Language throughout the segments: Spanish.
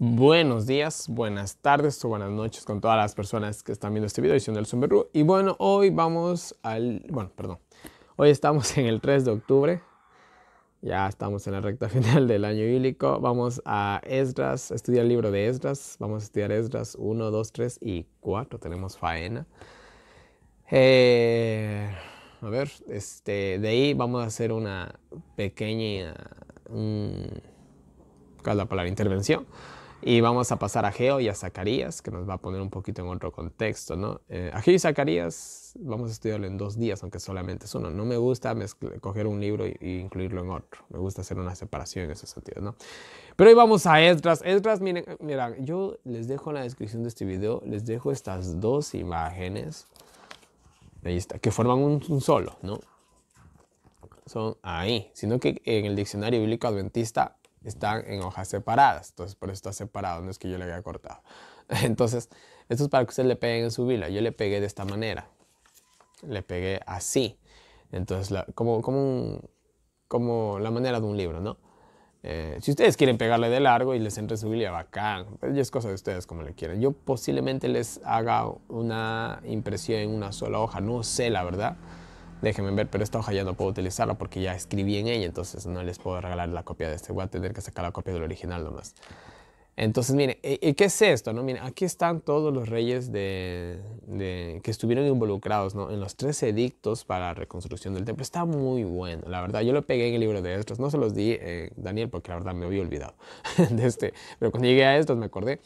Buenos días, buenas tardes o buenas noches con todas las personas que están viendo este video. Yo soy Nelson Berru. Y bueno, hoy estamos en el 3 de octubre. Ya estamos en la recta final del año bíblico. Vamos a Esdras, a estudiar el libro de Esdras. Vamos a estudiar Esdras 1, 2, 3 y 4. Tenemos faena. De ahí vamos a hacer una pequeña, ¿cuál es la palabra? Intervención. Y vamos a pasar a Ageo y a Zacarías, que nos va a poner un poquito en otro contexto, ¿no? Ageo y Zacarías vamos a estudiarlo en 2 días, aunque solamente es uno. No me gusta coger un libro y incluirlo en otro. Me gusta hacer una separación en ese sentido, ¿no? Pero hoy vamos a Esdras. Esdras, miren, yo les dejo en la descripción de este video, les dejo estas dos imágenes. Ahí está, que forman un solo, ¿no? Son ahí, sino que en el diccionario bíblico adventista están en hojas separadas, entonces por eso está separado, no es que yo le haya cortado. Entonces, esto es para que ustedes le peguen en su Biblia. Yo le pegué de esta manera, le pegué así, entonces como la manera de un libro, ¿no? Si ustedes quieren pegarle de largo y les entre su Biblia, bacán, pero ya es cosa de ustedes como le quieran. Yo posiblemente les haga una impresión en una sola hoja, no sé la verdad. Déjenme ver, pero esta hoja ya no puedo utilizarla porque ya escribí en ella, entonces no les puedo regalar la copia de este. Voy a tener que sacar la copia del original nomás. Entonces, miren, ¿qué es esto? ¿No? Miren, aquí están todos los reyes que estuvieron involucrados, ¿no? En los 3 edictos para la reconstrucción del templo. Está muy bueno, la verdad. Yo lo pegué en el libro de Esdras. No se los di, Daniel, porque la verdad me había olvidado de este. Pero cuando llegué a Esdras me acordé.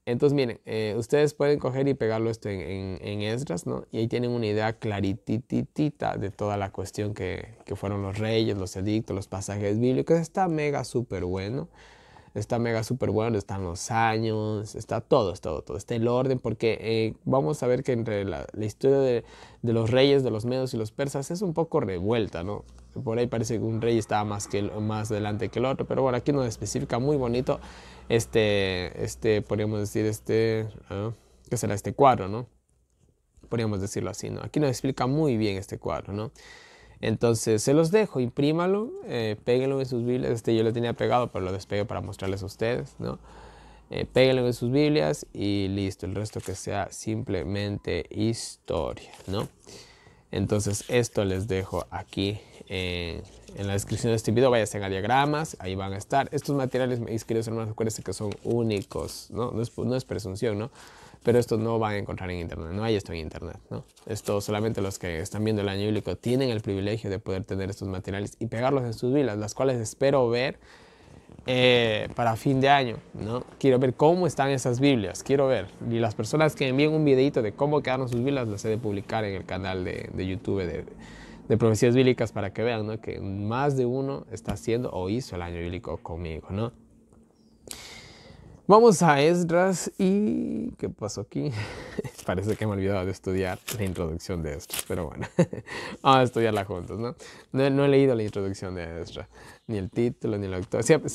Entonces, miren, ustedes pueden coger y pegarlo esto en Esdras, ¿no? Y ahí tienen una idea clarititita de toda la cuestión que fueron los reyes, los edictos, los pasajes bíblicos. Está mega súper bueno. Está mega súper bueno, están los años, está todo, está el orden, porque vamos a ver que entre la historia de los reyes, de los medos y los persas es un poco revuelta, ¿no? Por ahí parece que un rey estaba más adelante que el otro, pero bueno, aquí nos especifica muy bonito podríamos decir ¿qué será este cuadro, no? Podríamos decirlo así, ¿no? Aquí nos explica muy bien este cuadro, ¿no? Entonces se los dejo, imprímalo, péguenlo en sus Biblias. Yo lo tenía pegado, pero lo despegué para mostrarles a ustedes, ¿no? Péguenlo en sus Biblias y listo, el resto que sea simplemente historia, ¿no? Entonces esto les dejo aquí en la descripción de este video. Váyanse a diagramas, ahí van a estar. Estos materiales, mis queridos hermanos, acuérdense que son únicos, ¿no? No es presunción, ¿no? Pero esto no van a encontrar en internet, no hay esto en internet, ¿no? Esto solamente los que están viendo el año bíblico tienen el privilegio de poder tener estos materiales y pegarlos en sus Biblias, las cuales espero ver para fin de año, ¿no? Quiero ver cómo están esas Biblias, quiero ver. Y las personas que envíen un videito de cómo quedaron sus Biblias, las he de publicar en el canal de YouTube de Profecías Bíblicas para que vean, ¿no? Que más de uno está haciendo o hizo el año bíblico conmigo, ¿no? Vamos a Esdras y... ¿qué pasó aquí? Parece que me he olvidado de estudiar la introducción de Esdras, pero bueno, vamos a estudiarla juntos, ¿no? No he leído la introducción de Esdras, ni el título, ni el autor. Siempre,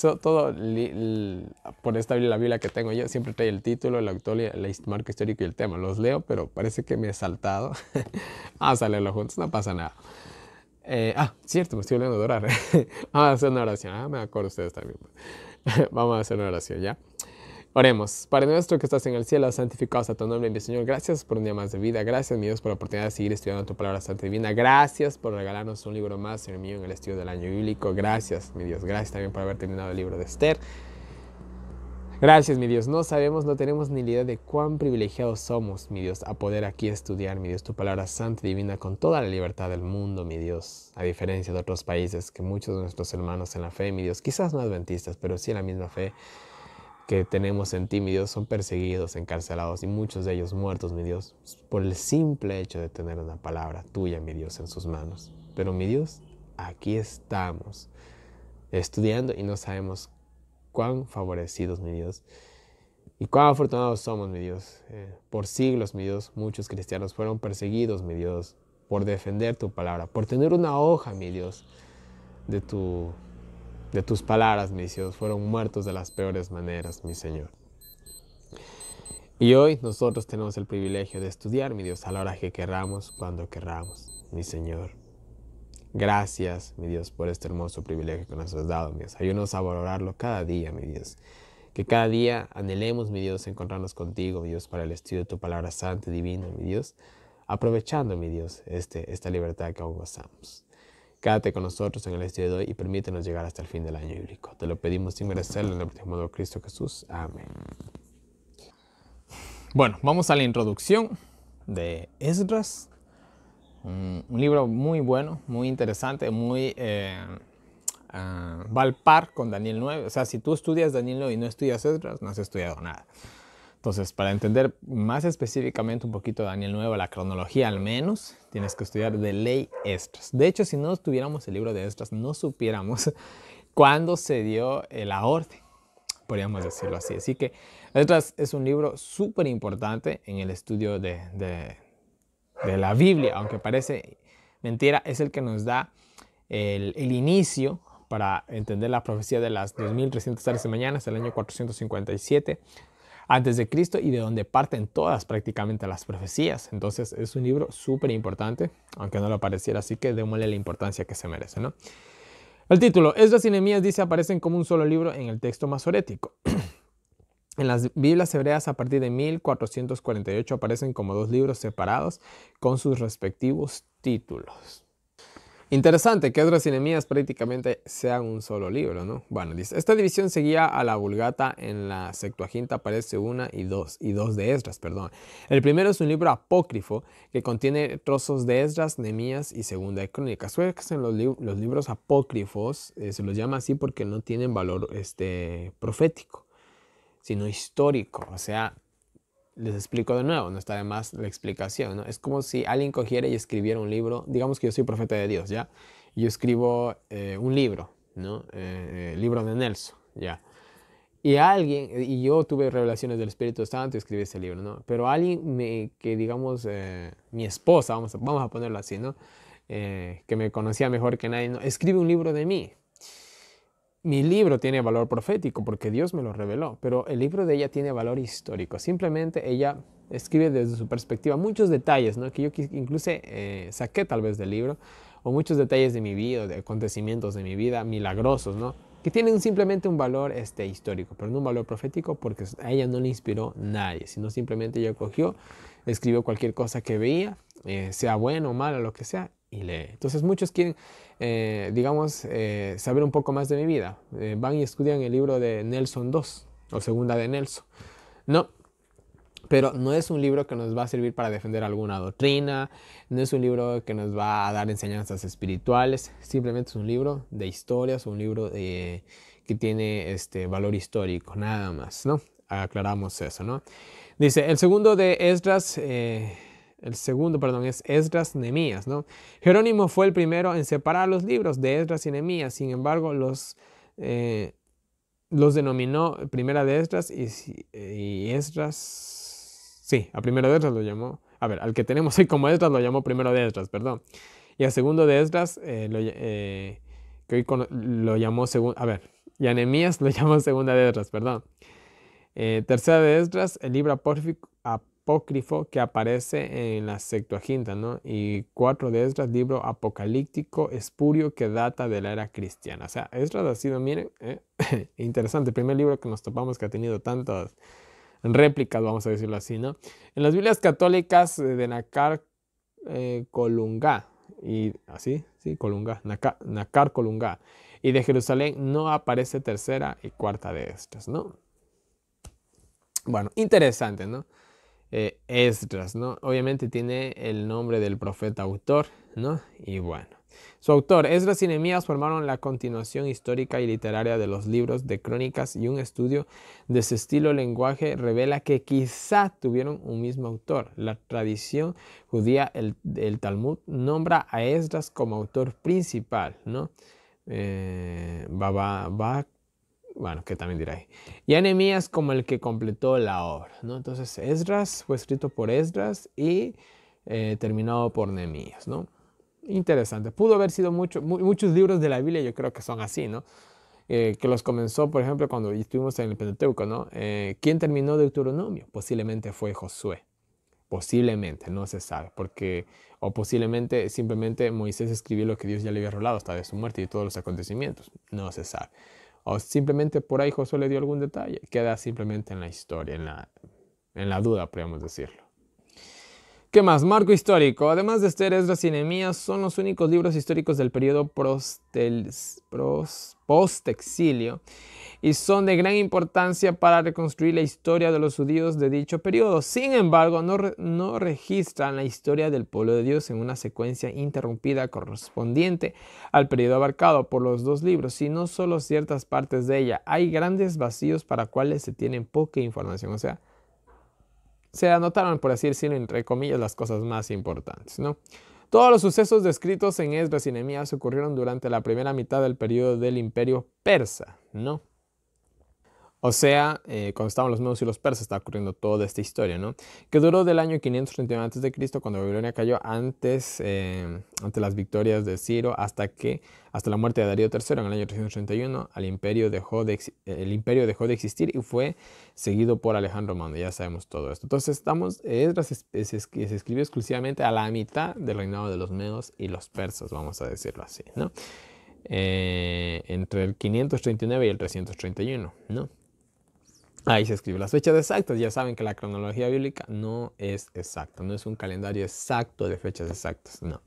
por esta la Biblia que tengo yo, siempre trae el título, el autor, el marco histórico y el tema. Los leo, pero parece que me he saltado. Vamos a leerlo juntos, no pasa nada. Cierto, me estoy olvidando de orar. Vamos a hacer una oración. Me acuerdo ustedes también. Vamos a hacer una oración, ¿ya? Oremos. Padre nuestro que estás en el cielo, santificado sea tu nombre, mi Señor. Gracias por un día más de vida. Gracias, mi Dios, por la oportunidad de seguir estudiando tu palabra santa y divina. Gracias por regalarnos un libro más, Señor mío, en el estudio del año bíblico. Gracias, mi Dios. Gracias también por haber terminado el libro de Esther. Gracias, mi Dios. No sabemos, no tenemos ni la idea de cuán privilegiados somos, mi Dios, a poder aquí estudiar, mi Dios, tu palabra santa y divina con toda la libertad del mundo, mi Dios. A diferencia de otros países que muchos de nuestros hermanos en la fe, mi Dios, quizás no adventistas, pero sí en la misma fe que tenemos en ti, mi Dios, son perseguidos, encarcelados y muchos de ellos muertos, mi Dios, por el simple hecho de tener una palabra tuya, mi Dios, en sus manos. Pero, mi Dios, aquí estamos estudiando y no sabemos cuán favorecidos, mi Dios, y cuán afortunados somos, mi Dios. Por siglos, mi Dios, muchos cristianos fueron perseguidos, mi Dios, por defender tu palabra, por tener una hoja, mi Dios, de tus palabras, mis Dios, fueron muertos de las peores maneras, mi Señor. Y hoy nosotros tenemos el privilegio de estudiar, mi Dios, a la hora que querramos, cuando querramos, mi Señor. Gracias, mi Dios, por este hermoso privilegio que nos has dado, mi Dios. Ayúdanos a valorarlo cada día, mi Dios. Que cada día anhelemos, mi Dios, encontrarnos contigo, mi Dios, para el estudio de tu palabra santa y divina, mi Dios, aprovechando, mi Dios, esta libertad que aún gozamos. Quédate con nosotros en el estudio de hoy y permítenos llegar hasta el fin del año bíblico. Te lo pedimos sin merecerlo en el último de Cristo Jesús. Amén. Bueno, vamos a la introducción de Esdras. Un libro muy bueno, muy interesante, muy va al par con Daniel 9. O sea, si tú estudias Daniel 9 y no estudias Esdras, no has estudiado nada. Entonces, para entender más específicamente un poquito Daniel 9, la cronología al menos, tienes que estudiar de ley Esdras. De hecho, si no tuviéramos el libro de Esdras, no supiéramos cuándo se dio la orden, podríamos decirlo así. Así que Esdras es un libro súper importante en el estudio de la Biblia, aunque parece mentira, es el que nos da el inicio para entender la profecía de las 2300 tardes y mañanas del año 457 antes de Cristo y de donde parten todas prácticamente las profecías. Entonces es un libro súper importante, aunque no lo pareciera, así que démosle la importancia que se merece, ¿no? El título, Esdras y Nehemías, dice, aparecen como un solo libro en el texto masorético. En las Biblias hebreas a partir de 1448 aparecen como dos libros separados con sus respectivos títulos. Interesante que Esdras y Nehemías prácticamente sean un solo libro, ¿no? Bueno, dice, esta división seguía a la Vulgata. En la Septuaginta aparece una y dos de Esdras, perdón. El primero es un libro apócrifo que contiene trozos de Esdras, Nehemías y Segunda de Crónicas. Suele que los libros apócrifos se los llama así porque no tienen valor profético, sino histórico. O sea, les explico de nuevo, no está de más la explicación, ¿no? Es como si alguien cogiera y escribiera un libro. Digamos que yo soy profeta de Dios, ¿ya? Yo escribo un libro, ¿no? Libro de Nelson, ¿ya? Y yo tuve revelaciones del Espíritu Santo y escribí ese libro, ¿no? Pero alguien que digamos, mi esposa, vamos a ponerlo así, ¿no? Que me conocía mejor que nadie, ¿no? Escribe un libro de mí. Mi libro tiene valor profético porque Dios me lo reveló, pero el libro de ella tiene valor histórico. Simplemente ella escribe desde su perspectiva muchos detalles, ¿no? Que yo incluso saqué tal vez del libro, o muchos detalles de mi vida, de acontecimientos de mi vida, milagrosos, ¿no? Que tienen simplemente un valor histórico, pero no un valor profético porque a ella no le inspiró nadie, sino simplemente ella cogió, escribió cualquier cosa que veía, sea bueno o malo, lo que sea, y lee. Entonces muchos quieren, saber un poco más de mi vida. Van y estudian el libro de Nelson II o Segunda de Nelson. No, pero no es un libro que nos va a servir para defender alguna doctrina, no es un libro que nos va a dar enseñanzas espirituales, simplemente es un libro de historias, un libro que tiene valor histórico, nada más, ¿no? Aclaramos eso, ¿no? Dice, el segundo de Esdras... El segundo, perdón, es Esdras, Nehemías, ¿no? Jerónimo fue el primero en separar los libros de Esdras y Nehemías. Sin embargo, los denominó Primera de Esdras y Esdras. Sí, a Primero de Esdras lo llamó. A ver, al que tenemos hoy como Esdras lo llamó Primero de Esdras, perdón. Y al segundo de Esdras, que hoy lo llamó segundo. A ver, y a Nehemías lo llamó Segunda de Esdras, perdón. Tercera de Esdras, el libro apócrifo que aparece en la Septuaginta, ¿no? Y 4 de Esdras, libro apocalíptico espurio que data de la era cristiana. O sea, Esdras ha sido, miren, interesante, el primer libro que nos topamos que ha tenido tantas réplicas, vamos a decirlo así, ¿no? En las Biblias católicas de Nácar Colunga, y así, sí, Colunga, Nácar Colunga, y de Jerusalén no aparece tercera y cuarta de Esdras, ¿no? Bueno, interesante, ¿no? Esdras, ¿no? Obviamente tiene el nombre del profeta autor, ¿no? Y bueno, su autor, Esdras y Nehemías, formaron la continuación histórica y literaria de los libros de crónicas, y un estudio de ese estilo lenguaje revela que quizá tuvieron un mismo autor. La tradición judía, el Talmud, nombra a Esdras como autor principal, ¿no? Bueno, que también dirá ahí. Y a Nehemías como el que completó la obra, ¿no? Entonces, Esdras fue escrito por Esdras y terminado por Nehemías, ¿no? Interesante. Pudo haber sido muchos libros de la Biblia, yo creo que son así, ¿no? Que los comenzó, por ejemplo, cuando estuvimos en el Pentateuco, ¿no? ¿Quién terminó Deuteronomio? Posiblemente fue Josué. Posiblemente, no se sabe, o posiblemente simplemente Moisés escribió lo que Dios ya le había revelado hasta de su muerte y todos los acontecimientos, no se sabe. o simplemente por ahí Josué le dio algún detalle, queda simplemente en la historia, en la duda, podríamos decirlo. ¿Qué más? Marco histórico. Además de Esther, Esdras y Nehemías, son los únicos libros históricos del periodo postexilio y son de gran importancia para reconstruir la historia de los judíos de dicho periodo. Sin embargo, no registran la historia del pueblo de Dios en una secuencia interrumpida correspondiente al periodo abarcado por los dos libros, sino solo ciertas partes de ella. Hay grandes vacíos para cuales se tiene poca información, o sea, se anotaron, por así decirlo, entre comillas, las cosas más importantes, ¿no? Todos los sucesos descritos en Esdras y Nehemías ocurrieron durante la primera mitad del periodo del Imperio Persa, ¿no? O sea, cuando estaban los medos y los persas, está ocurriendo toda esta historia, ¿no? Que duró del año 531 a.C., cuando Babilonia cayó, ante las victorias de Ciro, hasta la muerte de Darío III en el año 331, el imperio dejó de existir y fue seguido por Alejandro Magno. Ya sabemos todo esto. Entonces, Esdras se escribió exclusivamente a la mitad del reinado de los medos y los persas, vamos a decirlo así, ¿no? Entre el 539 y el 331, ¿no? Ahí se escriben las fechas exactas. Ya saben que la cronología bíblica no es exacta, no es un calendario exacto de fechas exactas, no.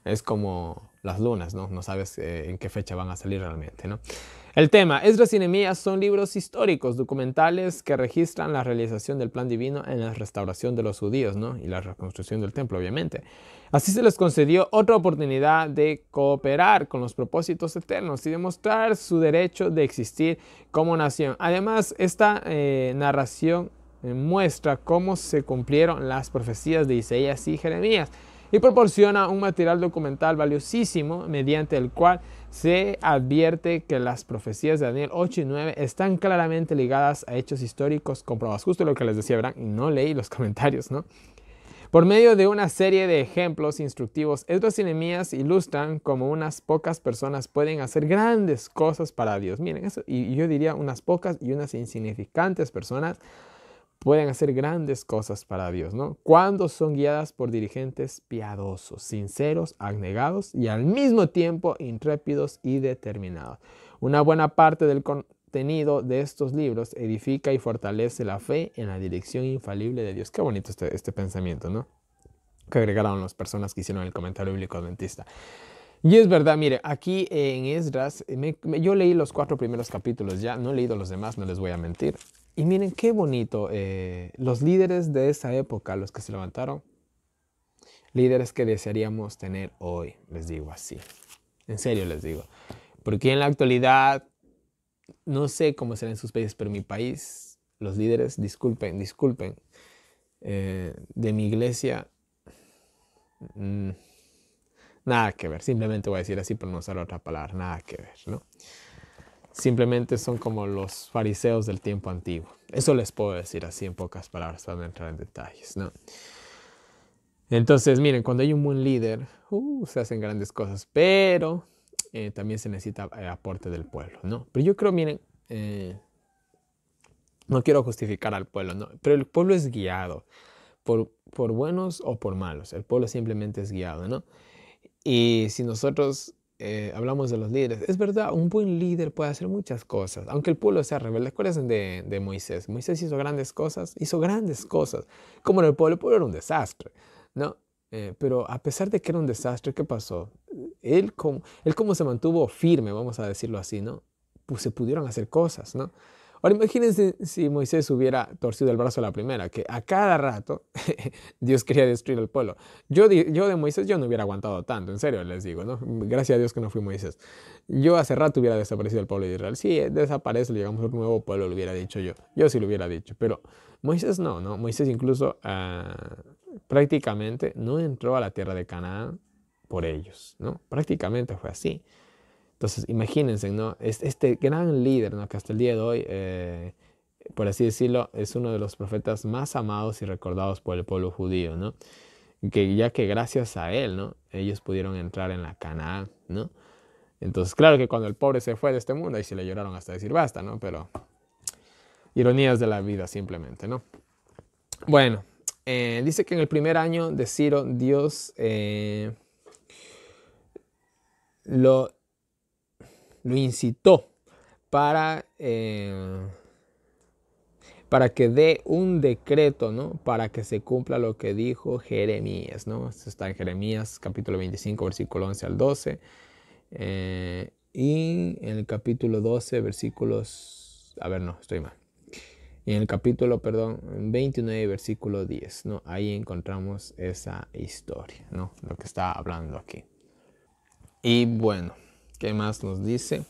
Es como las lunas, ¿no? No sabes en qué fecha van a salir realmente, ¿no? El tema, Esdras y Nehemías son libros históricos, documentales que registran la realización del plan divino en la restauración de los judíos, ¿no? Y la reconstrucción del templo, obviamente. Así se les concedió otra oportunidad de cooperar con los propósitos eternos y demostrar su derecho de existir como nación. Además, esta narración muestra cómo se cumplieron las profecías de Isaías y Jeremías y proporciona un material documental valiosísimo mediante el cual se advierte que las profecías de Daniel 8 y 9 están claramente ligadas a hechos históricos comprobados. Justo lo que les decía, verán, y no leí los comentarios, ¿no? Por medio de una serie de ejemplos instructivos, Esdras y Nehemías ilustran cómo unas pocas personas pueden hacer grandes cosas para Dios. Miren, eso, y yo diría unas pocas y unas insignificantes personas pueden hacer grandes cosas para Dios, ¿no? Cuando son guiadas por dirigentes piadosos, sinceros, abnegados y al mismo tiempo intrépidos y determinados. Una buena parte del contenido de estos libros edifica y fortalece la fe en la dirección infalible de Dios. Qué bonito este pensamiento, ¿no? Que agregaron las personas que hicieron el comentario bíblico adventista. Y es verdad, mire, aquí en Esdras, yo leí los 4 primeros capítulos ya, no he leído los demás, no les voy a mentir. Y miren qué bonito, los líderes de esa época, los que se levantaron, líderes que desearíamos tener hoy, les digo así. En serio les digo. Porque en la actualidad, no sé cómo será en sus países, pero en mi país, los líderes, disculpen, de mi iglesia, nada que ver. Simplemente voy a decir así por no usar otra palabra, nada que ver, ¿no? Simplemente son como los fariseos del tiempo antiguo. Eso les puedo decir así en pocas palabras para no entrar en detalles, ¿no? Entonces, miren, cuando hay un buen líder, se hacen grandes cosas, pero también se necesita aporte del pueblo, ¿no? Pero yo creo, miren, no quiero justificar al pueblo, ¿no? Pero el pueblo es guiado por buenos o por malos. El pueblo simplemente es guiado, ¿no? Y si nosotros hablamos de los líderes, es verdad, un buen líder puede hacer muchas cosas, aunque el pueblo sea rebelde. Acuérdense de Moisés. Moisés hizo grandes cosas. Como en el pueblo era un desastre, ¿no? Pero a pesar de que era un desastre, ¿qué pasó? Él como se mantuvo firme, vamos a decirlo así, ¿no? Pues se pudieron hacer cosas, ¿no? Ahora imagínense si Moisés hubiera torcido el brazo a la primera, que a cada rato Dios quería destruir el pueblo. Yo de Moisés yo no hubiera aguantado tanto, en serio les digo, ¿no? Gracias a Dios que no fui Moisés. Yo hace rato hubiera desaparecido el pueblo de Israel. Si desaparece, llegamos a un nuevo pueblo, lo hubiera dicho yo. Yo sí lo hubiera dicho, pero Moisés no, ¿no? Moisés incluso prácticamente no entró a la tierra de Canaán por ellos, ¿no? Prácticamente fue así. Entonces, imagínense, ¿no? Este gran líder, ¿no? Que hasta el día de hoy, por así decirlo, es uno de los profetas más amados y recordados por el pueblo judío, ¿no? Ya que gracias a él, ¿no? Ellos pudieron entrar en la Canaán, ¿no? Entonces, claro que cuando el pobre se fue de este mundo, ahí se le lloraron hasta decir basta, ¿no? Pero ironías de la vida simplemente, ¿no? Bueno, dice que en el primer año de Ciro, Dios lo incitó para que dé un decreto, ¿no? Para que se cumpla lo que dijo Jeremías, ¿no? Esto está en Jeremías capítulo 25, versículo 11 al 12. Y en el capítulo 12, versículos... A ver, no, estoy mal. Y en el capítulo, 29, versículo 10, ¿no? Ahí encontramos esa historia, ¿no? Lo que está hablando aquí. Y bueno, ¿qué más nos dice?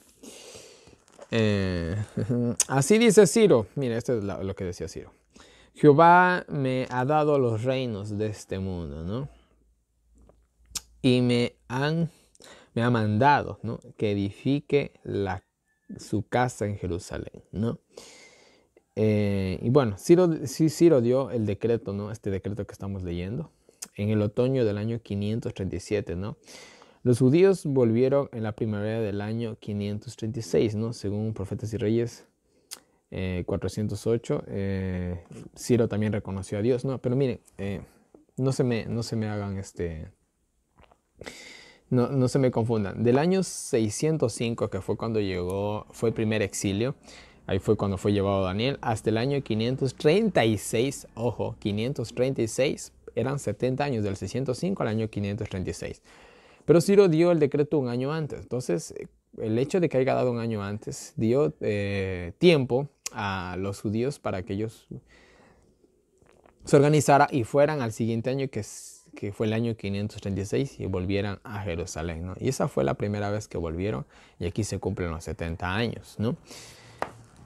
Así dice Ciro. Mira, esto es lo que decía Ciro. Jehová me ha dado los reinos de este mundo, ¿no? Y me ha mandado, ¿no? Que edifique su casa en Jerusalén, ¿no? Y bueno, Ciro dio el decreto, ¿no? Este decreto que estamos leyendo en el otoño del año 537, ¿no? Los judíos volvieron en la primavera del año 536, ¿no? Según Profetas y Reyes 408. Ciro también reconoció a Dios, ¿no? Pero miren, no se me hagan no se me confundan. Del año 605, que fue cuando fue el primer exilio, ahí fue cuando fue llevado Daniel, hasta el año 536, ojo, 536, eran 70 años, del 605 al año 536. Pero Ciro dio el decreto un año antes. Entonces, el hecho de que haya dado un año antes dio tiempo a los judíos para que ellos se organizaran y fueran al siguiente año, que fue el año 536, y volvieran a Jerusalén, ¿no? Y esa fue la primera vez que volvieron, y aquí se cumplen los 70 años, ¿no?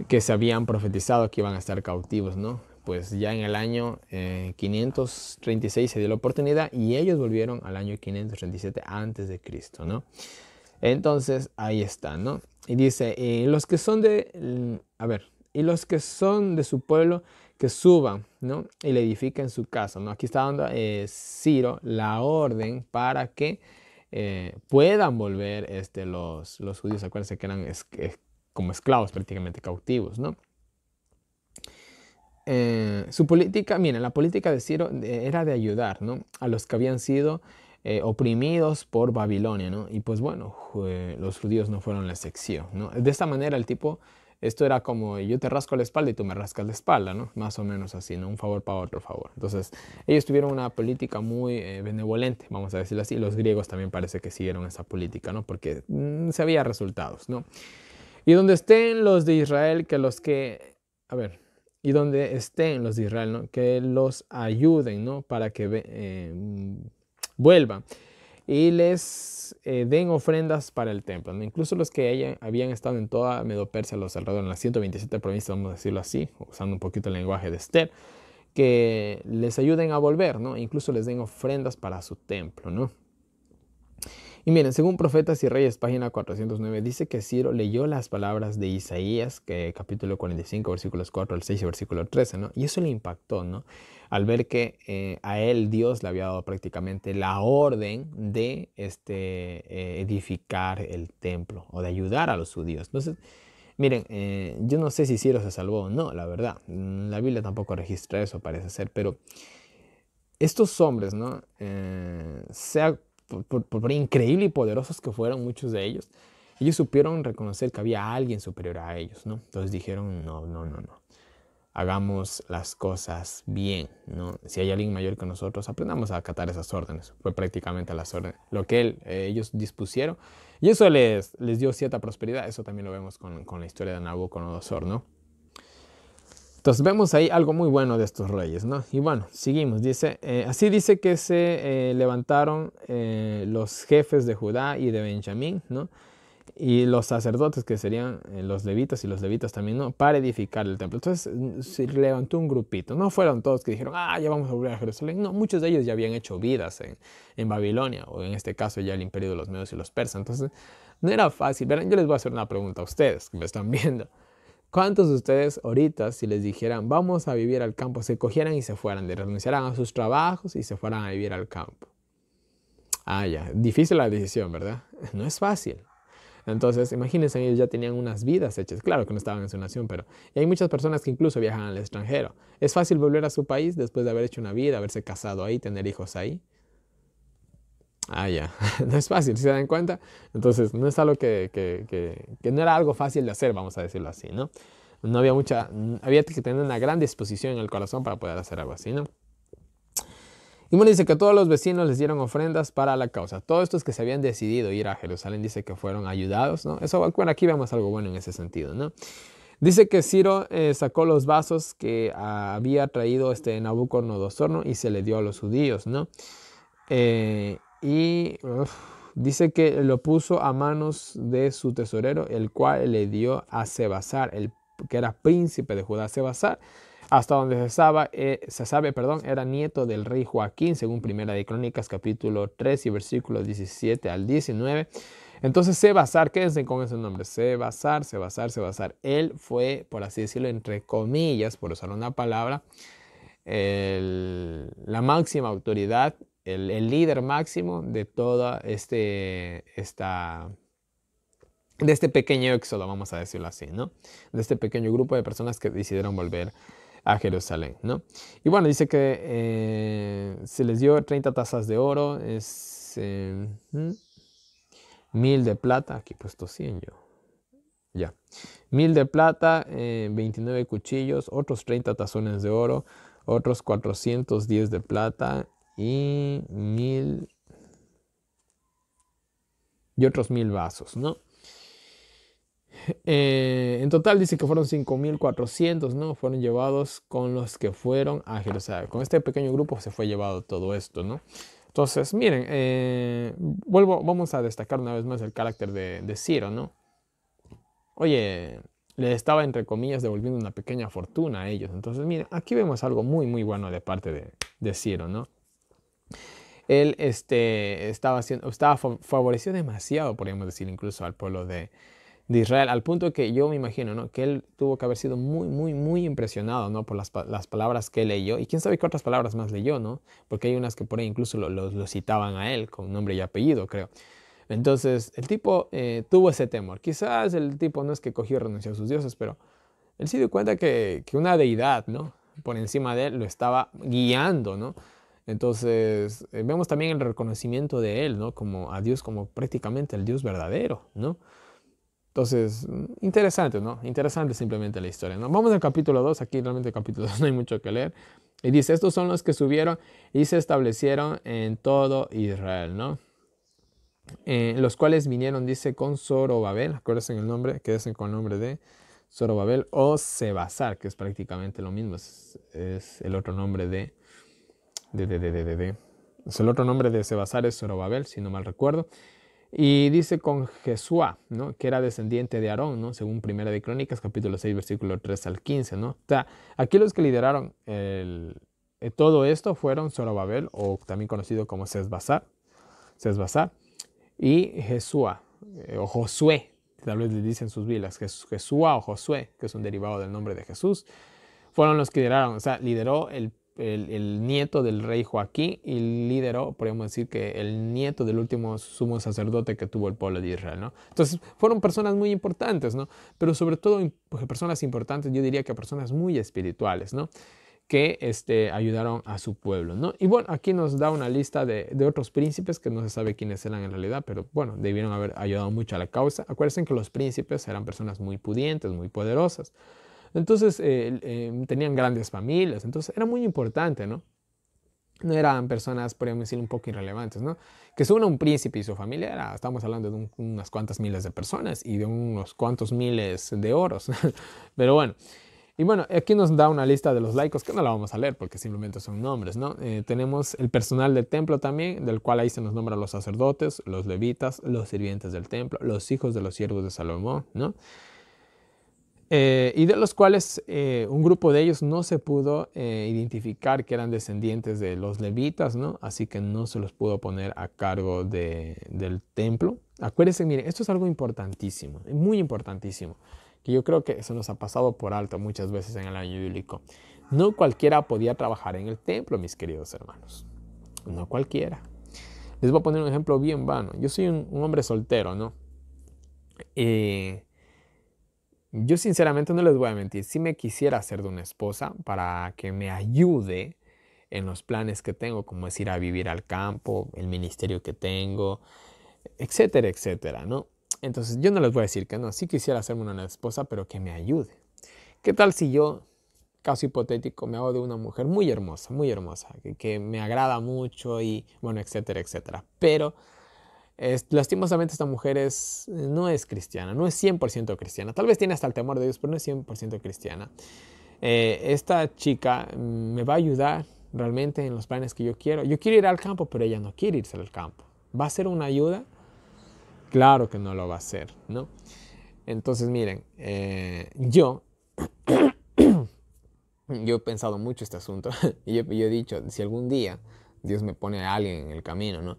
Que se habían profetizado que iban a estar cautivos, ¿no? Pues ya en el año 536 se dio la oportunidad y ellos volvieron al año 537 antes de Cristo, ¿no? Entonces ahí está, ¿no? Y dice, los que son y los que son de su pueblo, que suban, ¿no? Y le edifiquen su casa, ¿no? Aquí está dando Ciro la orden para que puedan volver los judíos. Acuérdense que eran como esclavos, prácticamente cautivos, ¿no? Su política, miren, la política de Ciro era de ayudar, ¿no? A los que habían sido oprimidos por Babilonia, ¿no? Y pues bueno, los judíos no fueron la excepción, ¿no? De esta manera el tipo, esto era como yo te rasco la espalda y tú me rascas la espalda, ¿no? Más o menos así, ¿no? Un favor para otro favor. Entonces, ellos tuvieron una política muy benevolente, vamos a decirlo así. Los griegos también parece que siguieron esa política, ¿no? Porque se veía resultados, ¿no? Y donde estén los de Israel, y donde estén los de Israel, ¿no? Que los ayuden, ¿no? Para que vuelvan y les den ofrendas para el templo, ¿no? Incluso los que habían estado en toda Medo-Persia, los alrededor, en las 127 provincias, vamos a decirlo así, usando un poquito el lenguaje de Esther, que les ayuden a volver, ¿no? Incluso les den ofrendas para su templo, ¿no? Y miren, según Profetas y Reyes, página 409, dice que Ciro leyó las palabras de Isaías, capítulo 45, versículos 4 al 6 y versículo 13, ¿no? Y eso le impactó, ¿no? Al ver que a él Dios le había dado prácticamente la orden de edificar el templo o de ayudar a los judíos. Entonces, miren, yo no sé si Ciro se salvó o no, la verdad. La Biblia tampoco registra eso, parece ser, pero estos hombres, ¿no? Por increíble y poderosos que fueron muchos de ellos supieron reconocer que había alguien superior a ellos, ¿no? Entonces dijeron, no, hagamos las cosas bien, ¿no? Si hay alguien mayor que nosotros, aprendamos a acatar esas órdenes. Fue prácticamente las órdenes, lo que ellos dispusieron, y eso les dio cierta prosperidad. Eso también lo vemos con la historia de Nabucodonosor, ¿no? Entonces vemos ahí algo muy bueno de estos reyes, ¿no? Y bueno, seguimos. Dice, así dice que se levantaron los jefes de Judá y de Benjamín, ¿no? Y los sacerdotes, que serían los levitas, y los levitas también, ¿no? Para edificar el templo. Entonces se levantó un grupito. No fueron todos que dijeron, ya vamos a volver a Jerusalén. No, muchos de ellos ya habían hecho vidas en Babilonia, o en este caso ya el imperio de los medos y los persas. Entonces no era fácil. Verán, yo les voy a hacer una pregunta a ustedes que me están viendo. ¿Cuántos de ustedes ahorita, si les dijeran vamos a vivir al campo, se cogieran y se fueran, renunciaran a sus trabajos y se fueran a vivir al campo? Ya, difícil la decisión, ¿verdad? No es fácil. Entonces, imagínense, ellos ya tenían unas vidas hechas. Claro que no estaban en su nación, pero y hay muchas personas que incluso viajan al extranjero. ¿Es fácil volver a su país después de haber hecho una vida, haberse casado ahí, tener hijos ahí? Ah, ya. No es fácil, si se dan cuenta. Entonces, no es algo que no era algo fácil de hacer, vamos a decirlo así, ¿no? No había había que tener una gran disposición en el corazón para poder hacer algo así, ¿no? Y bueno, dice que todos los vecinos les dieron ofrendas para la causa. Todos estos que se habían decidido ir a Jerusalén, dice que fueron ayudados, ¿no? Eso, bueno, aquí vemos algo bueno en ese sentido, ¿no? Dice que Ciro sacó los vasos que había traído Nabucodonosor, ¿no? Y se le dio a los judíos, ¿no? Dice que lo puso a manos de su tesorero, el cual le dio a Sebasar, que era príncipe de Judá. Sebasar, hasta donde se sabe, era nieto del rey Joaquín, según Primera de Crónicas, capítulo 3 y versículos 17 al 19. Entonces Sebasar, quédense con ese nombre, Sebasar. Él fue, por así decirlo, entre comillas, por usar una palabra, la máxima autoridad, el líder máximo de toda de este pequeño éxodo, vamos a decirlo así, ¿no? De este pequeño grupo de personas que decidieron volver a Jerusalén, ¿no? Y bueno, dice que se les dio 30 tazas de oro, 1000 de plata, aquí he puesto 100 yo, ya, 1000 de plata, 29 cuchillos, otros 30 tazones de oro, otros 410 de plata y 1000 y otros 1000 vasos, ¿no? En total dice que fueron 5400, ¿no? Fueron llevados con los que fueron a Jerusalén. Con este pequeño grupo se fue llevado todo esto, ¿no? Entonces, miren, vamos a destacar una vez más el carácter de Ciro, ¿no? Oye, le estaba, entre comillas, devolviendo una pequeña fortuna a ellos. Entonces, miren, aquí vemos algo muy, muy bueno de parte de Ciro, ¿no? Él estaba favoreció demasiado, podríamos decir, incluso al pueblo de Israel, al punto que yo me imagino, ¿no? Que él tuvo que haber sido muy, muy, muy impresionado, ¿no? Por las palabras que leyó. Y quién sabe qué otras palabras más leyó, ¿no? Porque hay unas que por ahí incluso lo citaban a él con nombre y apellido, creo. Entonces, el tipo tuvo ese temor. Quizás el tipo no es que cogió y renunció a sus dioses, pero él se dio cuenta que una deidad, ¿no? Por encima de él lo estaba guiando, ¿no? Entonces, vemos también el reconocimiento de él, ¿no? Como a Dios, como prácticamente el Dios verdadero, ¿no? Entonces, interesante, ¿no? Interesante simplemente la historia, ¿no? Vamos al capítulo 2. Aquí realmente el capítulo 2 no hay mucho que leer. Y dice, estos son los que subieron y se establecieron en todo Israel, ¿no? Los cuales vinieron, dice, con Zorobabel. Acuérdense el nombre, quédense con el nombre de Zorobabel o Sebasar, que es prácticamente lo mismo. Es el otro nombre es el otro nombre de Sebasar es Zorobabel, si no mal recuerdo. Y dice con Jesuá, ¿no? Que era descendiente de Aarón, ¿no? Según Primera de Crónicas, capítulo 6, versículo 3 al 15, ¿no? O sea, aquí los que lideraron todo esto fueron Zorobabel, o también conocido como Sesbazar, y Jesuá, o Josué, tal vez le dicen sus Biblias, Jesuá o Josué, que es un derivado del nombre de Jesús, fueron los que lideraron, o sea, lideró el nieto del rey Joaquín y lideró, podríamos decir que el nieto del último sumo sacerdote que tuvo el pueblo de Israel, ¿no? Entonces, fueron personas muy importantes, ¿no? Pero sobre todo, personas importantes, yo diría que personas muy espirituales, ¿no? Que ayudaron a su pueblo, ¿no? Y bueno, aquí nos da una lista de otros príncipes que no se sabe quiénes eran en realidad, pero bueno, debieron haber ayudado mucho a la causa. Acuérdense que los príncipes eran personas muy pudientes, muy poderosas. Entonces, tenían grandes familias, entonces era muy importante, ¿no? No eran personas, podríamos decir, un poco irrelevantes, ¿no? Que se una un príncipe y su familia, estamos hablando de unas cuantas miles de personas y de unos cuantos miles de oros. Pero bueno, y bueno, aquí nos da una lista de los laicos que no la vamos a leer porque simplemente son nombres, ¿no? Tenemos el personal del templo también, del cual ahí se nos nombra los sacerdotes, los levitas, los sirvientes del templo, los hijos de los siervos de Salomón, ¿no? Y de los cuales un grupo de ellos no se pudo identificar que eran descendientes de los levitas, ¿no? Así que no se los pudo poner a cargo del templo. Acuérdense, miren, esto es algo importantísimo, muy importantísimo, que yo creo que se nos ha pasado por alto muchas veces en el año bíblico. No cualquiera podía trabajar en el templo, mis queridos hermanos. No cualquiera. Les voy a poner un ejemplo bien vano. Yo soy un hombre soltero, ¿no? Yo sinceramente no les voy a mentir, si me quisiera hacer de una esposa para que me ayude en los planes que tengo, como es ir a vivir al campo, el ministerio que tengo, etcétera, etcétera, ¿no? Entonces yo no les voy a decir que no, sí quisiera hacerme una esposa, pero que me ayude. ¿Qué tal si yo, caso hipotético, me hago de una mujer muy hermosa, que me agrada mucho y, bueno, etcétera, etcétera? Pero lastimosamente esta mujer no es cristiana, no es 100% cristiana. Tal vez tiene hasta el temor de Dios, pero no es 100% cristiana. Esta chica me va a ayudar realmente en los planes que yo quiero. Yo quiero ir al campo, pero ella no quiere irse al campo. ¿Va a ser una ayuda? Claro que no lo va a hacer, ¿no? Entonces, miren, yo he pensado mucho este asunto y yo he dicho, si algún día Dios me pone a alguien en el camino, ¿no?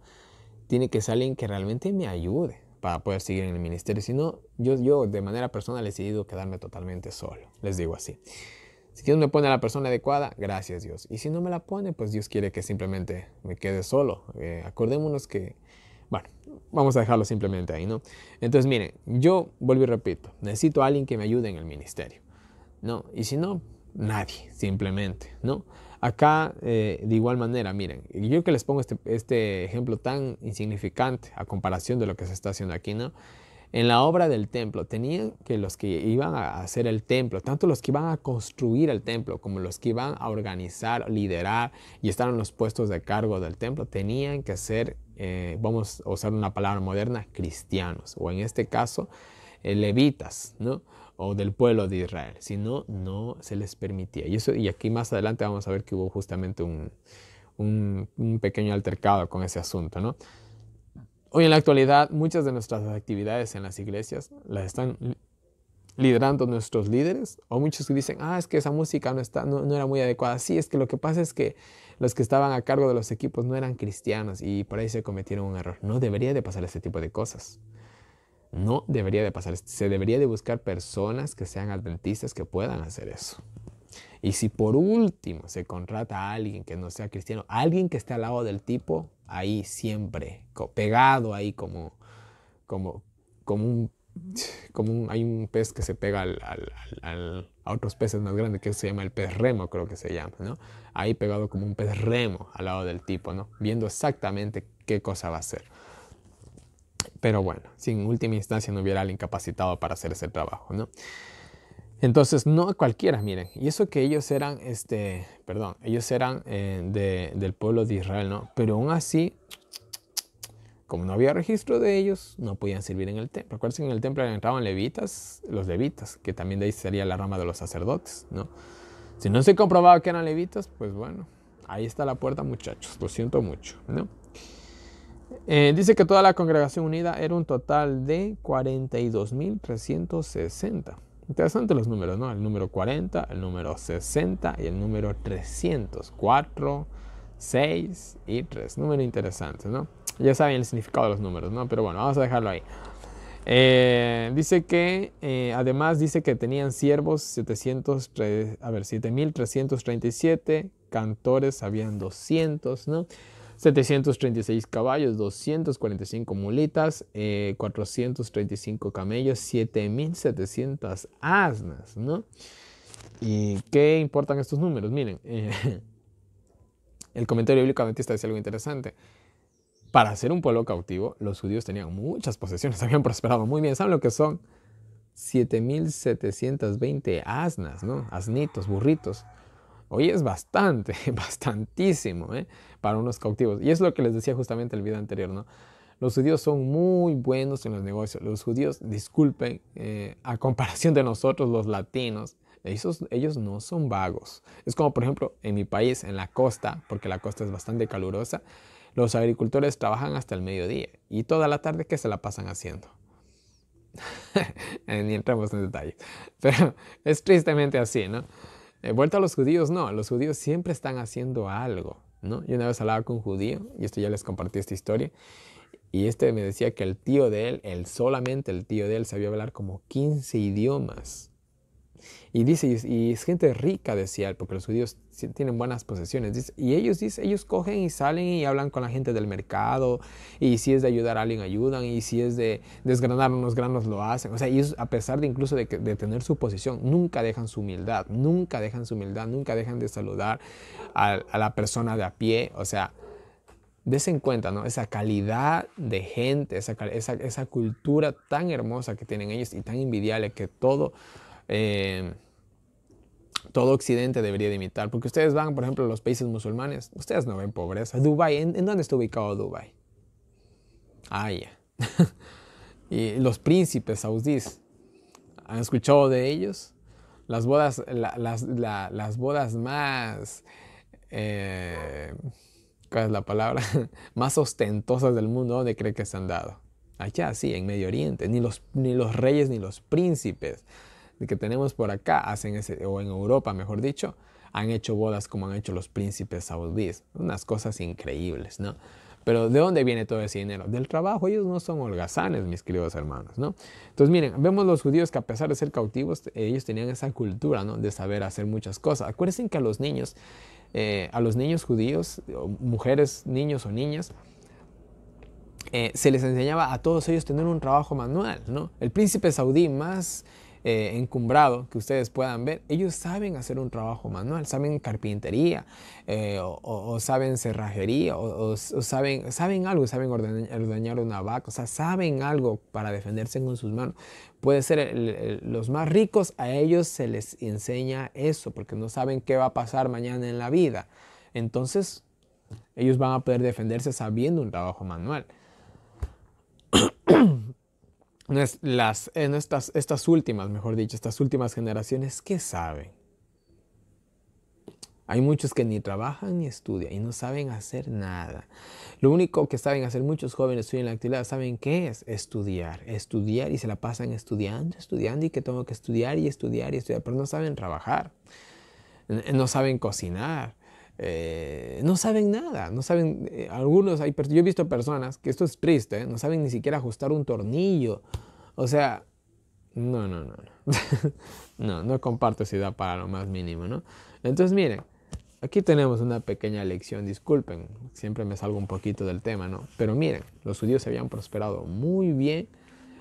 Tiene que ser alguien que realmente me ayude para poder seguir en el ministerio. Si no, yo de manera personal he decidido quedarme totalmente solo, les digo así. Si Dios me pone a la persona adecuada, gracias Dios. Y si no me la pone, pues Dios quiere que simplemente me quede solo. Acordémonos que, bueno, vamos a dejarlo simplemente ahí, ¿no? Entonces, miren, yo vuelvo y repito, necesito a alguien que me ayude en el ministerio, ¿no? Y si no, nadie, simplemente, ¿no? Acá, de igual manera, miren, yo que les pongo este ejemplo tan insignificante a comparación de lo que se está haciendo aquí, ¿no? En la obra del templo, tenían que los que iban a hacer el templo, tanto los que iban a construir el templo como los que iban a organizar, liderar y estar en los puestos de cargo del templo, tenían que ser, vamos a usar una palabra moderna, cristianos, o en este caso, levitas, ¿no? O del pueblo de Israel. Si no, no se les permitía. Y aquí más adelante vamos a ver que hubo justamente un pequeño altercado con ese asunto, ¿no? Hoy en la actualidad, muchas de nuestras actividades en las iglesias las están liderando nuestros líderes, o muchos que dicen, es que esa música no era muy adecuada. Sí, es que lo que pasa es que los que estaban a cargo de los equipos no eran cristianos y por ahí se cometieron un error. No debería de pasar ese tipo de cosas. No debería de pasar. Se debería de buscar personas que sean adventistas que puedan hacer eso. Y si por último se contrata a alguien que no sea cristiano, alguien que esté al lado del tipo, ahí siempre, pegado ahí como, como hay un pez que se pega a otros peces más grandes que se llama el pez remo, creo que se llama, ¿no? Ahí pegado como un pez remo al lado del tipo, ¿no? Viendo exactamente qué cosa va a hacer. Pero bueno, si en última instancia no hubiera alguien capacitado para hacer ese trabajo, ¿no? Entonces, no cualquiera, miren, y eso que ellos eran, ellos eran del pueblo de Israel, ¿no? Pero aún así, como no había registro de ellos, no podían servir en el templo. Acuérdense que en el templo entraban levitas, los levitas, que también de ahí sería la rama de los sacerdotes, ¿no? Si no se comprobaba que eran levitas, pues bueno, ahí está la puerta, muchachos, lo siento mucho, ¿no? Dice que toda la congregación unida era un total de 42.360. Interesante los números, ¿no? El número 40, el número 60 y el número 300. 4, 6 y 3. Números interesantes, ¿no? Ya saben el significado de los números, ¿no? Pero bueno, vamos a dejarlo ahí. Dice que, además dice que tenían siervos 7.337, cantores habían 200, ¿no? 736 caballos, 245 mulitas, 435 camellos, 7.700 asnas, ¿no? ¿Y qué importan estos números? Miren, el comentario bíblico adventista dice algo interesante. Para ser un pueblo cautivo, los judíos tenían muchas posesiones, habían prosperado muy bien. ¿Saben lo que son? 7.720 asnas, ¿no? Asnitos, burritos. Hoy es bastante, bastantísimo, para unos cautivos. Y es lo que les decía justamente en el video anterior, ¿no? Los judíos son muy buenos en los negocios. Los judíos, disculpen, a comparación de nosotros los latinos, ellos no son vagos. Es como, por ejemplo, en mi país, en la costa, porque la costa es bastante calurosa, los agricultores trabajan hasta el mediodía y toda la tarde, ¿qué se la pasan haciendo? Ni entramos en detalles. Pero es tristemente así, ¿no? Vuelta a los judíos, no, los judíos siempre están haciendo algo, ¿no? Yo una vez hablaba con un judío, y esto ya les compartí esta historia, y me decía que el tío de él, solamente el tío de él, sabía hablar como 15 idiomas. Y dice, y es gente rica, decía él, porque los judíos tienen buenas posesiones. Dice, y ellos cogen y salen y hablan con la gente del mercado, y si es de ayudar a alguien, ayudan, y si es de desgranar unos granos, lo hacen. O sea, ellos, a pesar de incluso de tener su posición, nunca dejan su humildad, nunca dejan su humildad, nunca dejan de saludar a la persona de a pie. O sea, des en cuenta, ¿no? Esa calidad de gente, esa cultura tan hermosa que tienen ellos y tan envidiable que todo Occidente debería de imitar. Porque ustedes van, por ejemplo, a los países musulmanes, ustedes no ven pobreza. Dubái, ¿en dónde está ubicado Dubái? Ah, ya. Y los príncipes saudíes, ¿han escuchado de ellos? Las bodas, las bodas más... ¿cuál es la palabra? Más ostentosas del mundo, ¿dónde cree que se han dado? Allá, sí, en Medio Oriente. Ni los reyes ni los príncipes que tenemos por acá hacen o en Europa, mejor dicho, han hecho bodas como han hecho los príncipes saudíes. Unas cosas increíbles, ¿no? Pero ¿de dónde viene todo ese dinero? Del trabajo. Ellos no son holgazanes, mis queridos hermanos, ¿no? Entonces, miren, vemos los judíos que a pesar de ser cautivos, ellos tenían esa cultura, ¿no? De saber hacer muchas cosas. Acuérdense que a los niños judíos, mujeres, niños o niñas, se les enseñaba a todos ellos tener un trabajo manual, ¿no? El príncipe saudí más encumbrado que ustedes puedan ver, ellos saben hacer un trabajo manual, saben carpintería, o saben cerrajería, o saben algo, saben ordeñar una vaca, o sea, saben algo para defenderse con sus manos. Puede ser los más ricos, a ellos se les enseña eso, porque no saben qué va a pasar mañana en la vida. Entonces, ellos van a poder defenderse sabiendo un trabajo manual. Estas últimas, mejor dicho, estas últimas generaciones, ¿qué saben? Hay muchos que ni trabajan ni estudian y no saben hacer nada. Lo único que saben hacer muchos jóvenes hoy en la actualidad, ¿saben qué es? Estudiar y se la pasan estudiando y que tengo que estudiar y estudiar y estudiar, pero no saben trabajar, no saben cocinar. No saben nada, no saben, algunos, yo he visto personas, que esto es triste, no saben ni siquiera ajustar un tornillo. O sea, no, no comparto esa idea para lo más mínimo, ¿no? Entonces, miren, aquí tenemos una pequeña lección, disculpen, siempre me salgo un poquito del tema, ¿no? Pero miren, los judíos se habían prosperado muy bien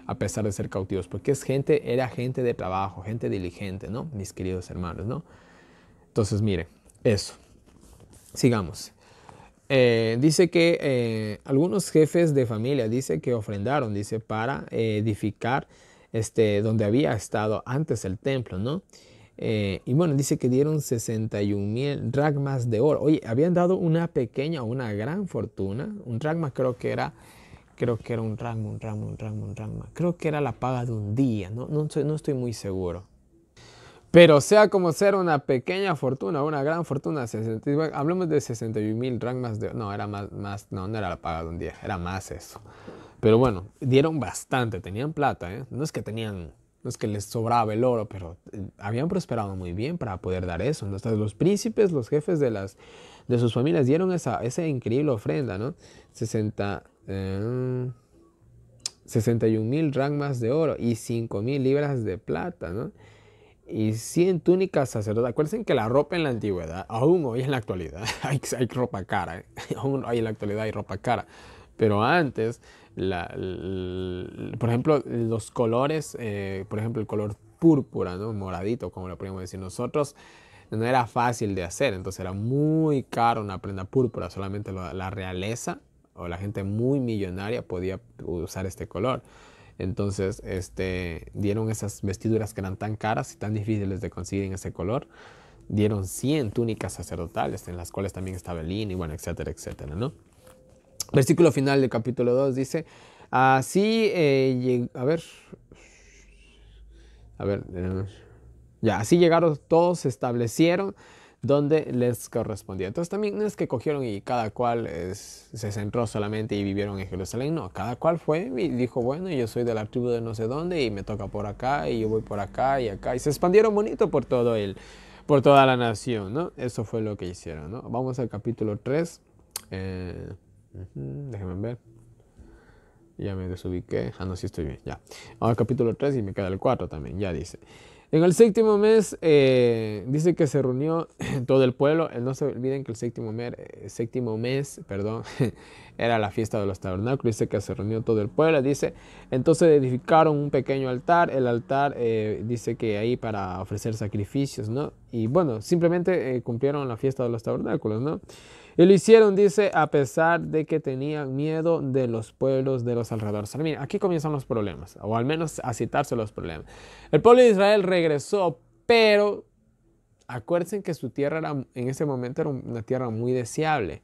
a pesar de ser cautivos, porque era gente de trabajo, gente diligente, ¿no? Mis queridos hermanos, ¿no? Entonces, miren, eso. Sigamos. Dice que algunos jefes de familia, dice que ofrendaron, dice, para edificar donde había estado antes el templo, ¿no? Y bueno, dice que dieron 61,000 dracmas de oro. Oye, habían dado una pequeña o una gran fortuna. Un dracma creo que era un dracma. Creo que era la paga de un día, no estoy muy seguro. Pero sea como sea, una pequeña fortuna, una gran fortuna, hablamos de 61,000 dracmas de... No, era más, no era la paga de un día, era más eso. Pero bueno, dieron bastante, tenían plata, ¿eh? No es que les sobraba el oro, pero habían prosperado muy bien para poder dar eso. Entonces, los príncipes, los jefes de sus familias dieron esa increíble ofrenda, ¿no? 61,000 dracmas de oro y 5,000 libras de plata, ¿no? Y 100 túnicas sacerdotales. Acuérdense que la ropa en la antigüedad, aún hoy en la actualidad, hay ropa cara, ¿eh? Aún hoy en la actualidad hay ropa cara. Pero antes, por ejemplo, los colores, por ejemplo, el color púrpura, ¿no? Moradito, como lo podríamos decir nosotros, no era fácil de hacer. Entonces era muy caro una prenda púrpura. Solamente la realeza o la gente muy millonaria podía usar este color. Entonces, dieron esas vestiduras que eran tan caras y tan difíciles de conseguir en ese color. Dieron 100 túnicas sacerdotales, en las cuales también estaba el lino y bueno, etcétera, etcétera, ¿no? Versículo final del capítulo 2 dice, así, así llegaron todos, se establecieron donde les correspondía. Entonces también no es que cogieron y cada cual se centró solamente y vivieron en Jerusalén, no, cada cual fue y dijo, bueno, yo soy de la tribu de no sé dónde y me toca por acá y yo voy por acá y acá, y se expandieron bonito por por toda la nación, ¿no? Eso fue lo que hicieron, ¿no? Vamos al capítulo 3, déjenme ver, ya me desubiqué, no, sí estoy bien, ya. Vamos al capítulo 3 y me queda el 4 también, ya dice. En el séptimo mes dice que se reunió todo el pueblo. No se olviden que el séptimo mes, perdón, era la fiesta de los tabernáculos. Dice que se reunió todo el pueblo. Dice, entonces edificaron un pequeño altar. El altar dice que ahí para ofrecer sacrificios, ¿no? Y bueno, simplemente cumplieron la fiesta de los tabernáculos, ¿no? Y lo hicieron, dice, a pesar de que tenían miedo de los pueblos de los alrededores. Mira, aquí comienzan los problemas, o al menos a citarse los problemas. El pueblo de Israel regresó, pero acuérdense que su tierra en ese momento era una tierra muy deseable.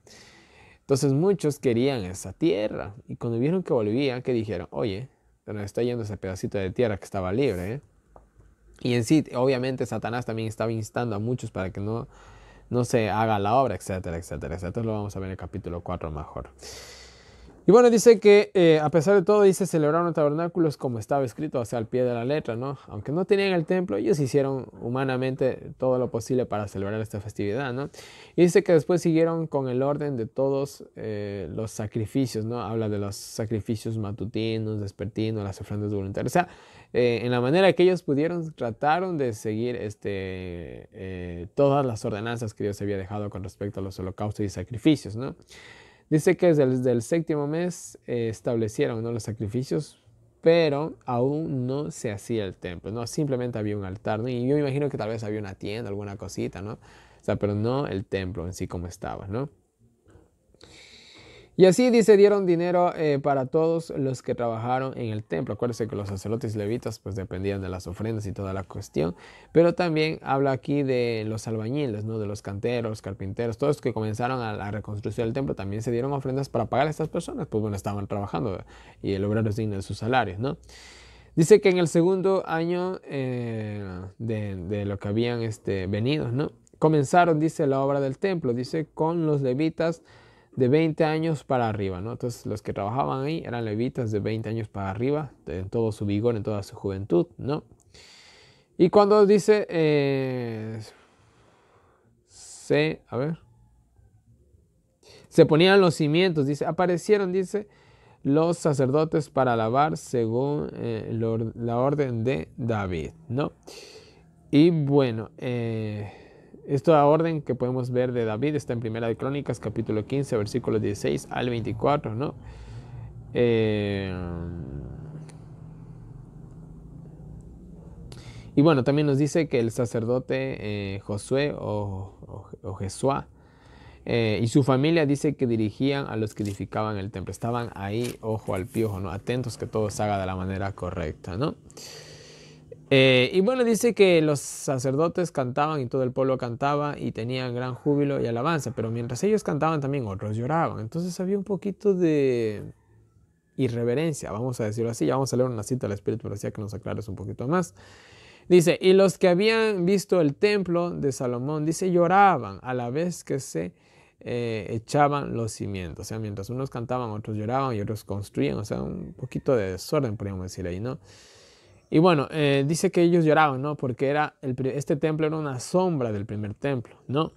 Entonces muchos querían esa tierra. Y cuando vieron que volvían, que dijeron, oye, se nos está yendo ese pedacito de tierra que estaba libre, ¿eh? Y en sí, obviamente, Satanás también estaba instando a muchos para que no se haga la obra, etcétera, etcétera, etcétera. Lo vamos a ver en el capítulo 4 mejor. Y bueno, dice que a pesar de todo, dice, celebraron tabernáculos como estaba escrito, o sea, al pie de la letra, ¿no? Aunque no tenían el templo, ellos hicieron humanamente todo lo posible para celebrar esta festividad, ¿no? Y dice que después siguieron con el orden de todos los sacrificios, ¿no? Habla de los sacrificios matutinos, vespertinos, las ofrendas voluntarias. O sea, en la manera que ellos pudieron, trataron de seguir todas las ordenanzas que Dios había dejado con respecto a los holocaustos y sacrificios, ¿no? Dice que desde el séptimo mes establecieron, ¿no?, los sacrificios, pero aún no se hacía el templo, ¿no? Simplemente había un altar, ¿no? Y yo me imagino que tal vez había una tienda, alguna cosita, ¿no? O sea, pero no el templo en sí como estaba, ¿no? Y así dice, dieron dinero para todos los que trabajaron en el templo. Acuérdense que los sacerdotes levitas pues dependían de las ofrendas y toda la cuestión. Pero también habla aquí de los albañiles, ¿no? De los canteros, los carpinteros, todos los que comenzaron a la reconstrucción del templo también se dieron ofrendas para pagar a estas personas. Pues bueno, estaban trabajando y lograron digno de sus salarios, ¿no? Dice que en el segundo año de lo que habían venido, ¿no? Comenzaron, dice, la obra del templo, dice, con los levitas de 20 años para arriba, ¿no? Entonces los que trabajaban ahí eran levitas de 20 años para arriba, en todo su vigor, en toda su juventud, ¿no? Y cuando dice, se ponían los cimientos, dice, aparecieron, dice, los sacerdotes para alabar según la orden de David, ¿no? Y bueno, esta orden que podemos ver de David está en Primera de Crónicas, capítulo 15, versículos 16 al 24, ¿no? Y bueno, también nos dice que el sacerdote Josué o Jesuá y su familia dice que dirigían a los que edificaban el templo. Estaban ahí, ojo al piojo, ¿no? Atentos que todo se haga de la manera correcta, ¿no? Y bueno, dice que los sacerdotes cantaban y todo el pueblo cantaba y tenían gran júbilo y alabanza, pero mientras ellos cantaban también otros lloraban. Entonces había un poquito de irreverencia, vamos a decirlo así. Ya vamos a leer una cita del Espíritu Profecía que nos aclare un poquito más. Dice, y los que habían visto el templo de Salomón, dice, lloraban a la vez que se echaban los cimientos. O sea, mientras unos cantaban, otros lloraban y otros construían. O sea, un poquito de desorden, podríamos decir ahí, ¿no? Y bueno, dice que ellos lloraban, ¿no? Porque este templo era una sombra del primer templo, ¿no?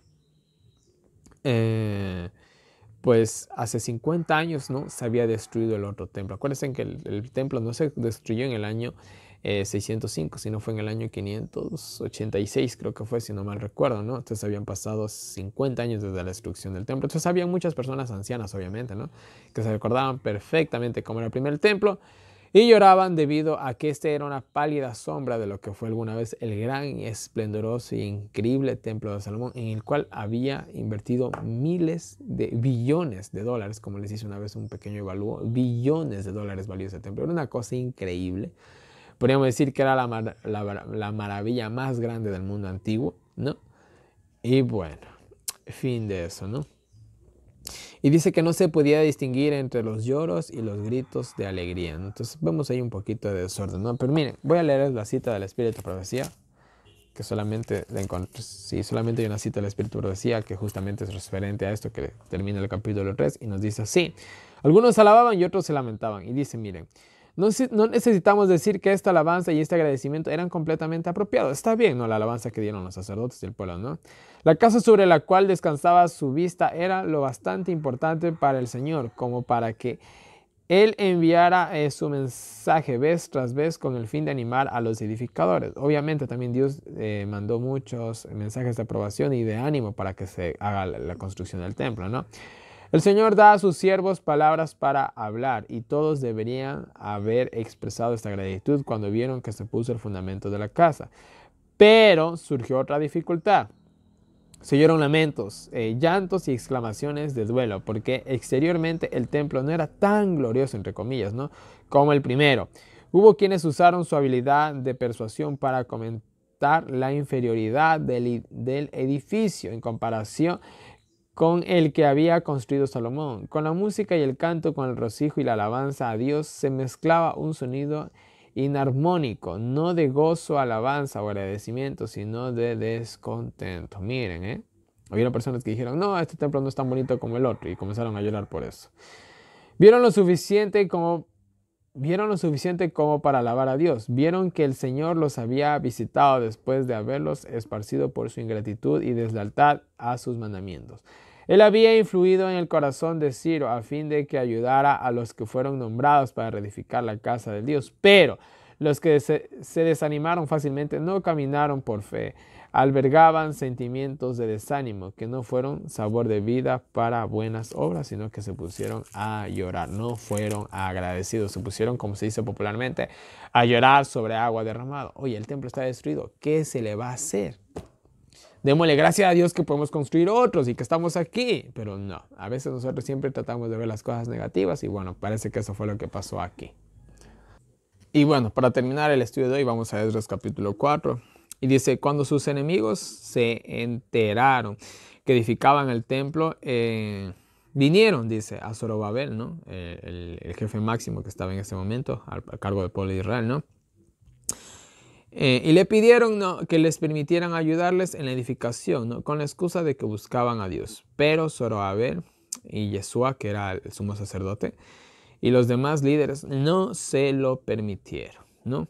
Pues hace 50 años, ¿no?, se había destruido el otro templo. Acuérdense que el templo no se destruyó en el año 605, sino fue en el año 586, creo que fue, si no mal recuerdo, ¿no? Entonces habían pasado 50 años desde la destrucción del templo. Entonces había muchas personas ancianas, obviamente, ¿no?, que se recordaban perfectamente cómo era el primer templo. Y lloraban debido a que este era una pálida sombra de lo que fue alguna vez el gran, esplendoroso y increíble templo de Salomón, en el cual había invertido miles de billones de dólares, como les hice una vez un pequeño evalúo, billones de dólares valió ese templo. Era una cosa increíble. Podríamos decir que era la maravilla más grande del mundo antiguo, ¿no? Y bueno, fin de eso, ¿no? Y dice que no se podía distinguir entre los lloros y los gritos de alegría, ¿no? Entonces vemos ahí un poquito de desorden, ¿no? Pero miren, voy a leer la cita del Espíritu de Profecía, que solamente la encontré. Sí, solamente hay una cita del Espíritu de Profecía que justamente es referente a esto que termina el capítulo 3 y nos dice así. Algunos alababan y otros se lamentaban. Y dice, miren, no necesitamos decir que esta alabanza y este agradecimiento eran completamente apropiados. Está bien, ¿no?, la alabanza que dieron los sacerdotes y el pueblo, ¿no? La casa sobre la cual descansaba su vista era lo bastante importante para el Señor como para que él enviara su mensaje vez tras vez con el fin de animar a los edificadores. Obviamente también Dios mandó muchos mensajes de aprobación y de ánimo para que se haga la construcción del templo, ¿no? El Señor da a sus siervos palabras para hablar y todos deberían haber expresado esta gratitud cuando vieron que se puso el fundamento de la casa. Pero surgió otra dificultad. Se oyeron lamentos, llantos y exclamaciones de duelo, porque exteriormente el templo no era tan glorioso, entre comillas, ¿no?, como el primero. Hubo quienes usaron su habilidad de persuasión para comentar la inferioridad del edificio en comparación con el que había construido Salomón. Con la música y el canto, con el regocijo y la alabanza a Dios, se mezclaba un sonido inarmónico, no de gozo, alabanza o agradecimiento, sino de descontento. Miren, hubieron personas que dijeron, no, este templo no es tan bonito como el otro, y comenzaron a llorar por eso. Vieron lo suficiente como para alabar a Dios. Vieron que el Señor los había visitado después de haberlos esparcido por su ingratitud y deslealtad a sus mandamientos. Él había influido en el corazón de Ciro a fin de que ayudara a los que fueron nombrados para reedificar la casa de Dios. Pero los que se desanimaron fácilmente no caminaron por fe. Albergaban sentimientos de desánimo que no fueron sabor de vida para buenas obras, sino que se pusieron a llorar. No fueron agradecidos. Se pusieron, como se dice popularmente, a llorar sobre agua derramada. Oye, el templo está destruido. ¿Qué se le va a hacer? Démosle gracias a Dios que podemos construir otros y que estamos aquí. Pero no, a veces nosotros siempre tratamos de ver las cosas negativas y bueno, parece que eso fue lo que pasó aquí. Y bueno, para terminar el estudio de hoy vamos a Esdras capítulo 4. Y dice, cuando sus enemigos se enteraron que edificaban el templo, vinieron, dice, a Zorobabel, ¿no?, el jefe máximo que estaba en ese momento a cargo del pueblo de Israel, ¿no? Y le pidieron, ¿no?, que les permitieran ayudarles en la edificación, ¿no?, con la excusa de que buscaban a Dios. Pero Zorobabel y Yeshua, que era el sumo sacerdote, y los demás líderes no se lo permitieron, ¿no?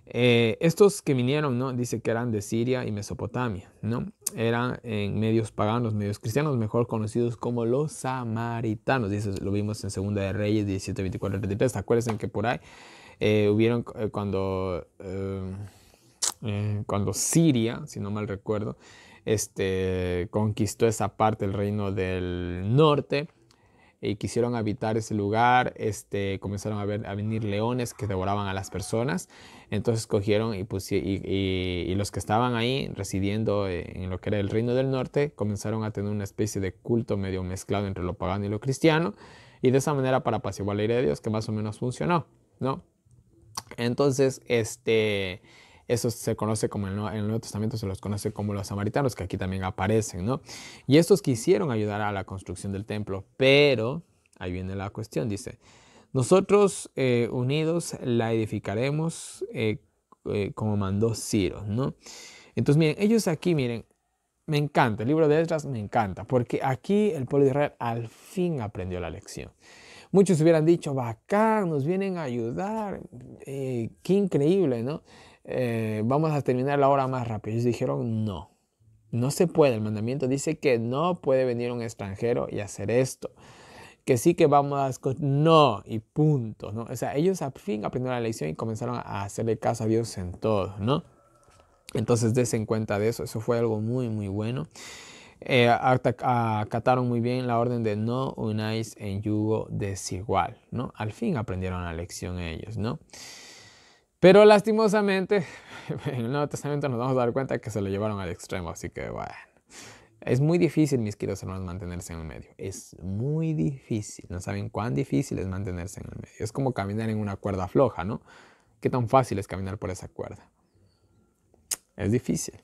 Estos que vinieron, ¿no?, dice que eran de Siria y Mesopotamia, ¿no? Eran en medios paganos, medios cristianos, mejor conocidos como los samaritanos. Dice, lo vimos en Segunda de Reyes 17, 24, 33. Acuérdense que por ahí hubieron cuando Siria, si no mal recuerdo, conquistó esa parte del reino del norte y quisieron habitar ese lugar, comenzaron a venir leones que devoraban a las personas. Entonces cogieron y los que estaban ahí residiendo en lo que era el reino del norte comenzaron a tener una especie de culto medio mezclado entre lo pagano y lo cristiano, y de esa manera para apaciguar la ira de Dios, que más o menos funcionó, ¿no? Entonces, eso se conoce como en el Nuevo Testamento se los conoce como los samaritanos, que aquí también aparecen, ¿no? Y estos quisieron ayudar a la construcción del templo, pero ahí viene la cuestión, dice, nosotros unidos la edificaremos como mandó Ciro, ¿no? Entonces, miren, ellos aquí, miren, me encanta, el libro de Esdras me encanta, porque aquí el pueblo de Israel al fin aprendió la lección. Muchos hubieran dicho, bacán, nos vienen a ayudar, qué increíble, ¿no? Vamos a terminar la hora más rápido. Ellos dijeron, no, no se puede. El mandamiento dice que no puede venir un extranjero y hacer esto. Que sí que vamos a... No, y punto, ¿no? O sea, ellos al fin aprendieron la lección y comenzaron a hacerle caso a Dios en todo, ¿no? Entonces, desen cuenta de eso. Eso fue algo muy, muy bueno. Acataron muy bien la orden de no unáis en yugo desigual, ¿no? Al fin aprendieron la lección ellos, ¿no? Pero lastimosamente, en el Nuevo Testamento nos vamos a dar cuenta que se lo llevaron al extremo, así que bueno. Es muy difícil, mis queridos hermanos, mantenerse en el medio. Es muy difícil. No saben cuán difícil es mantenerse en el medio. Es como caminar en una cuerda floja, ¿no? ¿Qué tan fácil es caminar por esa cuerda? Es difícil.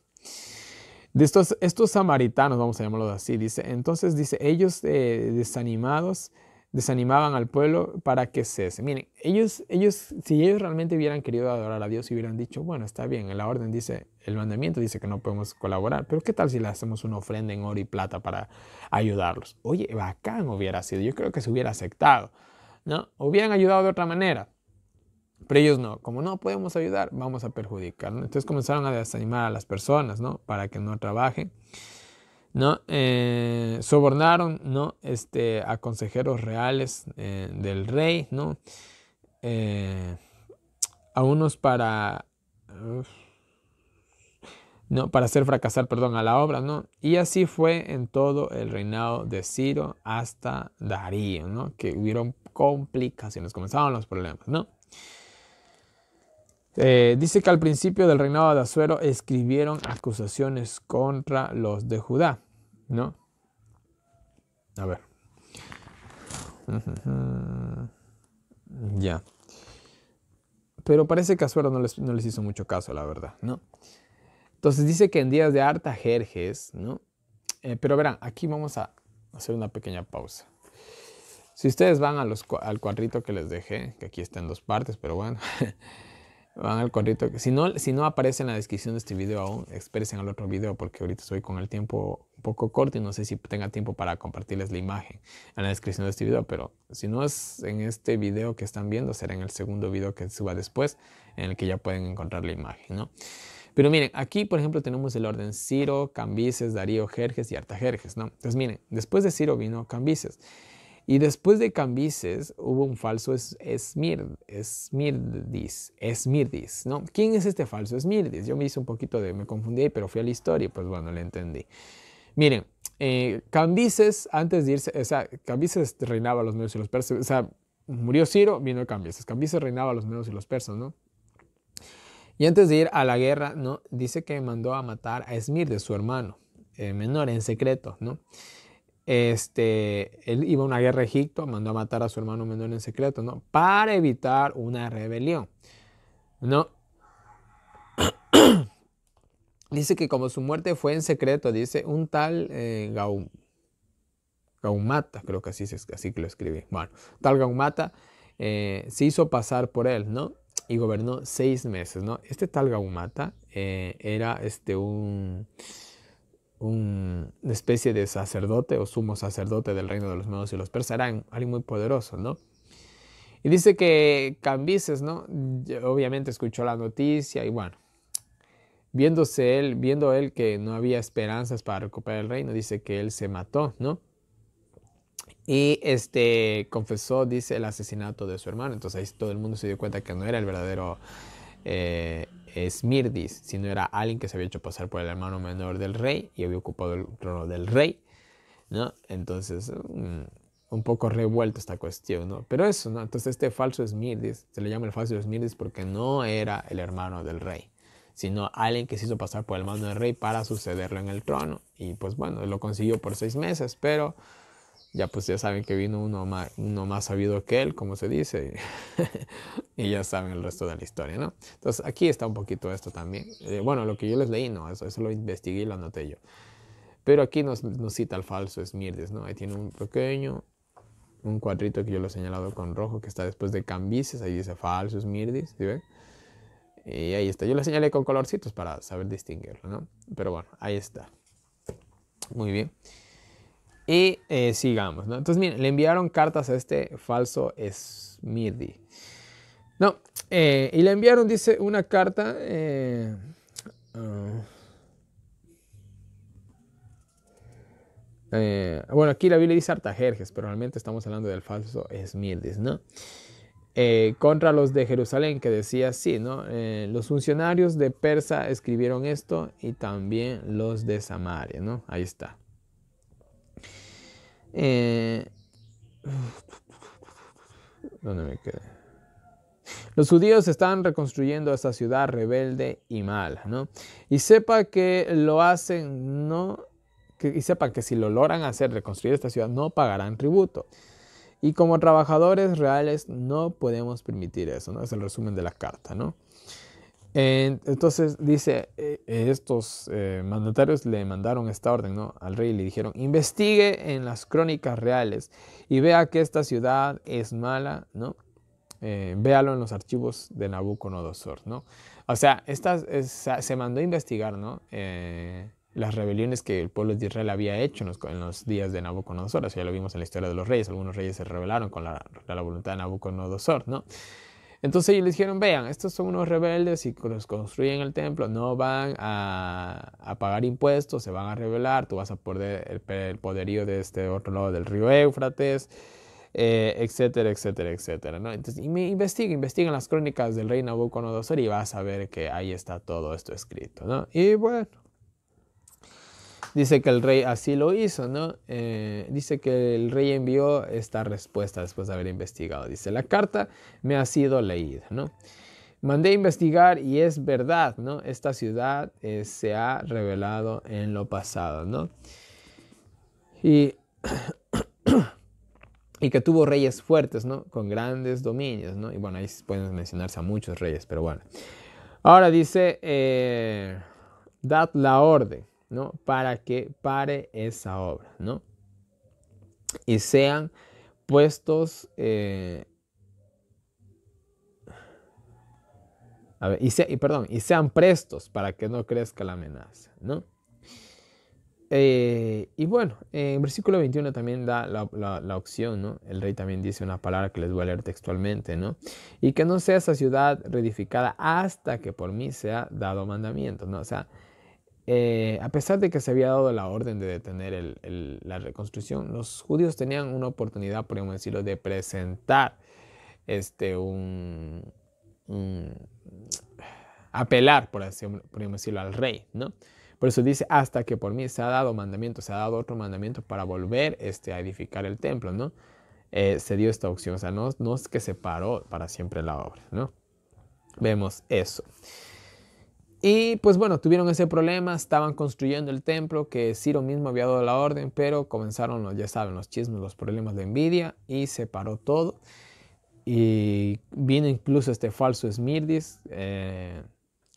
De estos samaritanos, vamos a llamarlos así, dice, entonces dice, ellos desanimaban al pueblo para que cese. Miren, si ellos realmente hubieran querido adorar a Dios y hubieran dicho, bueno, está bien, en la orden dice, el mandamiento dice que no podemos colaborar, pero ¿qué tal si le hacemos una ofrenda en oro y plata para ayudarlos? Oye, bacán hubiera sido, yo creo que se hubiera aceptado, ¿no? Hubieran ayudado de otra manera. Pero ellos no, como no podemos ayudar, vamos a perjudicar, ¿no? Entonces comenzaron a desanimar a las personas, ¿no?, para que no trabajen. ¿no? Sobornaron, ¿no? A consejeros reales del rey, ¿no? A unos para, no, para hacer fracasar, perdón, a la obra, ¿no? Y así fue en todo el reinado de Ciro hasta Darío, ¿no? Que hubieron complicaciones, comenzaban los problemas, ¿no? Dice que al principio del reinado de Asuero escribieron acusaciones contra los de Judá, ¿no? A ver. Ya. Pero parece que Asuero no les hizo mucho caso, la verdad, ¿no? Entonces dice que en días de Artajerjes, ¿no? Pero verán, aquí vamos a hacer una pequeña pausa. Si ustedes van al cuadrito que les dejé, que aquí está en 2 partes, pero bueno, van al cuadrito. Si no aparece en la descripción de este video aún, espérense al otro video porque ahorita estoy con el tiempo un poco corto y no sé si tenga tiempo para compartirles la imagen en la descripción de este video, pero si no es en este video que están viendo, será en el segundo video que suba después, en el que ya pueden encontrar la imagen, ¿no? Pero miren, aquí por ejemplo tenemos el orden Ciro, Cambises, Darío, Jerjes y Artajerjes, ¿no? Entonces miren, después de Ciro vino Cambises. Y después de Cambises hubo un falso Esmirdis, ¿no? ¿Quién es este falso Esmirdis? Yo me confundí, pero fui a la historia y pues bueno, le entendí. Miren, Cambises, antes de irse, o sea, Cambises reinaba a los medos y los persas, o sea, murió Ciro, vino Cambises. Cambises reinaba a los medos y los persas, ¿no? Y antes de ir a la guerra, ¿no? Dice que mandó a matar a Esmirdes, su hermano menor, en secreto, ¿no? Él iba a una guerra a Egipto, mandó a matar a su hermano menor en secreto, ¿no? Para evitar una rebelión, ¿no? Dice que como su muerte fue en secreto, dice un tal Gaumata, creo que así que lo escribí. Bueno, tal Gaumata se hizo pasar por él, ¿no? Y gobernó 6 meses, ¿no? Este tal Gaumata era una especie de sacerdote o sumo sacerdote del reino de los medos y los persas. Era alguien muy poderoso, ¿no? Y dice que Cambises, ¿no? Obviamente escuchó la noticia y bueno, viendo él que no había esperanzas para recuperar el reino, dice que él se mató, ¿no? Y confesó, dice, el asesinato de su hermano. Entonces ahí todo el mundo se dio cuenta que no era el verdadero Esmirdis, sino era alguien que se había hecho pasar por el hermano menor del rey y había ocupado el trono del rey, ¿no? Entonces, un poco revuelto esta cuestión, ¿no? Pero eso, ¿no? Entonces este falso Esmirdis, se le llama el falso Esmirdis porque no era el hermano del rey, sino alguien que se hizo pasar por el hermano del rey para sucederlo en el trono. Y pues bueno, lo consiguió por 6 meses, pero ya pues ya saben que vino uno más sabido que él, como se dice, y ya saben el resto de la historia, ¿no? Entonces aquí está un poquito esto también. Bueno, lo que yo les leí, no, eso lo investigué y lo anoté yo. Pero aquí nos cita el falso Esmirdes, ¿no? Ahí tiene un cuadrito que yo lo he señalado con rojo, que está después de Cambises, ahí dice falso Esmirdes, ¿sí ven? Y ahí está, yo lo señalé con colorcitos para saber distinguirlo, ¿no? Pero bueno, ahí está. Muy bien. Y sigamos, ¿no? Entonces, miren, le enviaron cartas a este falso Esmirdi. No, y le enviaron, dice, una carta. Bueno, aquí la Biblia dice Artajerjes, pero realmente estamos hablando del falso Esmirdis, ¿no? Contra los de Jerusalén, que decía así, ¿no? Los funcionarios de Persa escribieron esto y también los de Samaria, ¿no? Ahí está. ¿Dónde me quedé? Los judíos están reconstruyendo esta ciudad rebelde y mala, ¿no? Y sepa que lo hacen, ¿no? Y sepan que si lo logran hacer, reconstruir esta ciudad, no pagarán tributo. Y como trabajadores reales no podemos permitir eso, ¿no? Es el resumen de la carta, ¿no? Entonces dice, estos mandatarios le mandaron esta orden, ¿no? Al rey y le dijeron, investigue en las crónicas reales y vea que esta ciudad es mala, ¿no? Véalo en los archivos de Nabucodonosor, ¿no? O sea, se mandó a investigar, ¿no? Las rebeliones que el pueblo de Israel había hecho en los días de Nabucodonosor. Eso ya lo vimos en la historia de los reyes. Algunos reyes se rebelaron con la voluntad de Nabucodonosor, ¿no? Entonces ellos les dijeron, vean, estos son unos rebeldes y los construyen el templo, no van a pagar impuestos, se van a rebelar, tú vas a perder el poderío de este otro lado del río Éufrates, etcétera, etcétera, etcétera, ¿no? Entonces, investiguen las crónicas del rey Nabucodonosor y vas a ver que ahí está todo esto escrito, ¿no? Y bueno, dice que el rey así lo hizo, ¿no? Dice que el rey envió esta respuesta después de haber investigado. Dice, la carta me ha sido leída, ¿no? Mandé a investigar y es verdad, ¿no? Esta ciudad se ha revelado en lo pasado, ¿no? Y, y que tuvo reyes fuertes, ¿no? Con grandes dominios, ¿no? Y bueno, ahí pueden mencionarse a muchos reyes, pero bueno. Ahora dice, dad la orden, ¿no? Para que pare esa obra, ¿no? Y sean puestos, y sean prestos para que no crezca la amenaza, ¿no? Y bueno, en versículo 21 también da la opción, ¿no? El rey también dice una palabra que les voy a leer textualmente, ¿no? Y que no sea esa ciudad reedificada hasta que por mí sea dado mandamiento, ¿no? O sea, a pesar de que se había dado la orden de detener la reconstrucción, los judíos tenían una oportunidad, podríamos decirlo, de presentar apelar, podríamos decirlo, al rey, ¿no? Por eso dice, hasta que por mí se ha dado mandamiento, se ha dado otro mandamiento para volver a edificar el templo, ¿no? Se dio esta opción, o sea, no es que se paró para siempre la obra, ¿no? Vemos eso. Y pues bueno, tuvieron ese problema, estaban construyendo el templo, que Ciro mismo había dado la orden, pero comenzaron, ya saben, los chismes, los problemas de envidia y se paró todo. Y vino incluso este falso Esmirdis,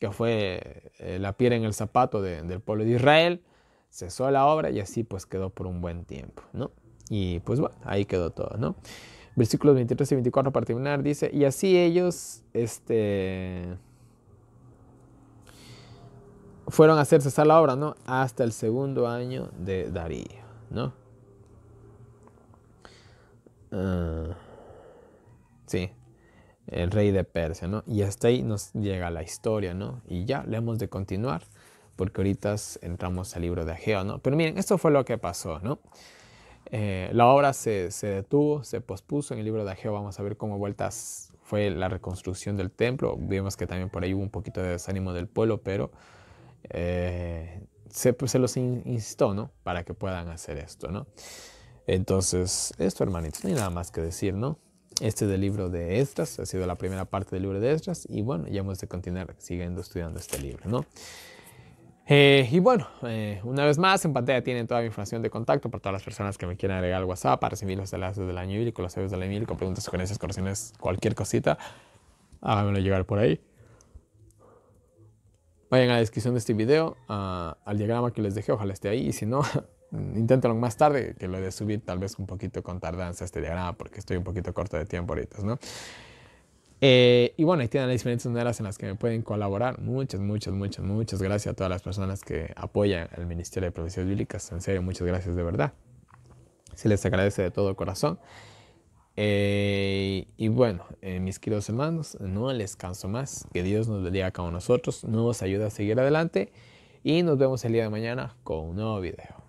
que fue la piedra en el zapato del pueblo de Israel, cesó la obra y así pues quedó por un buen tiempo, ¿no? Y pues bueno, ahí quedó todo, ¿no? Versículos 23 y 24 para terminar dice, y así ellos, fueron a hacer cesar la obra, ¿no? Hasta el segundo año de Darío, ¿no? Sí, el rey de Persia, ¿no? Y hasta ahí nos llega la historia, ¿no? Y ya le hemos de continuar, porque ahorita entramos al libro de Ageo, ¿no? Pero miren, esto fue lo que pasó, ¿no? La obra se detuvo, se pospuso. En el libro de Ageo vamos a ver cómo vueltas fue la reconstrucción del templo. Vemos que también por ahí hubo un poquito de desánimo del pueblo, pero se los instó, ¿no? Para que puedan hacer esto, ¿no? Entonces, esto, hermanitos, no hay nada más que decir, ¿no? Este es el libro de Esdras, ha sido la primera parte del libro de Esdras y bueno, ya hemos de continuar siguiendo estudiando este libro, ¿no? Y bueno, una vez más en pantalla tienen toda mi información de contacto para todas las personas que me quieran agregar al WhatsApp para recibir los enlaces del año bíblico, los audios del año bíblico, preguntas, sugerencias, correcciones, cualquier cosita, háganmelo llegar por ahí. Vayan a la descripción de este video, al diagrama que les dejé, ojalá esté ahí, y si no, inténtalo más tarde, que lo he de subir tal vez un poquito con tardanza este diagrama, porque estoy un poquito corto de tiempo ahorita, ¿no? Y bueno, ahí tienen las diferentes maneras en las que me pueden colaborar. Muchas gracias a todas las personas que apoyan el Ministerio de Profecías Bíblicas. En serio, muchas gracias de verdad. Se les agradece de todo corazón. Y bueno, mis queridos hermanos, no les canso más. Que Dios nos bendiga a cada uno de nosotros, nos ayude a seguir adelante y nos vemos el día de mañana con un nuevo video.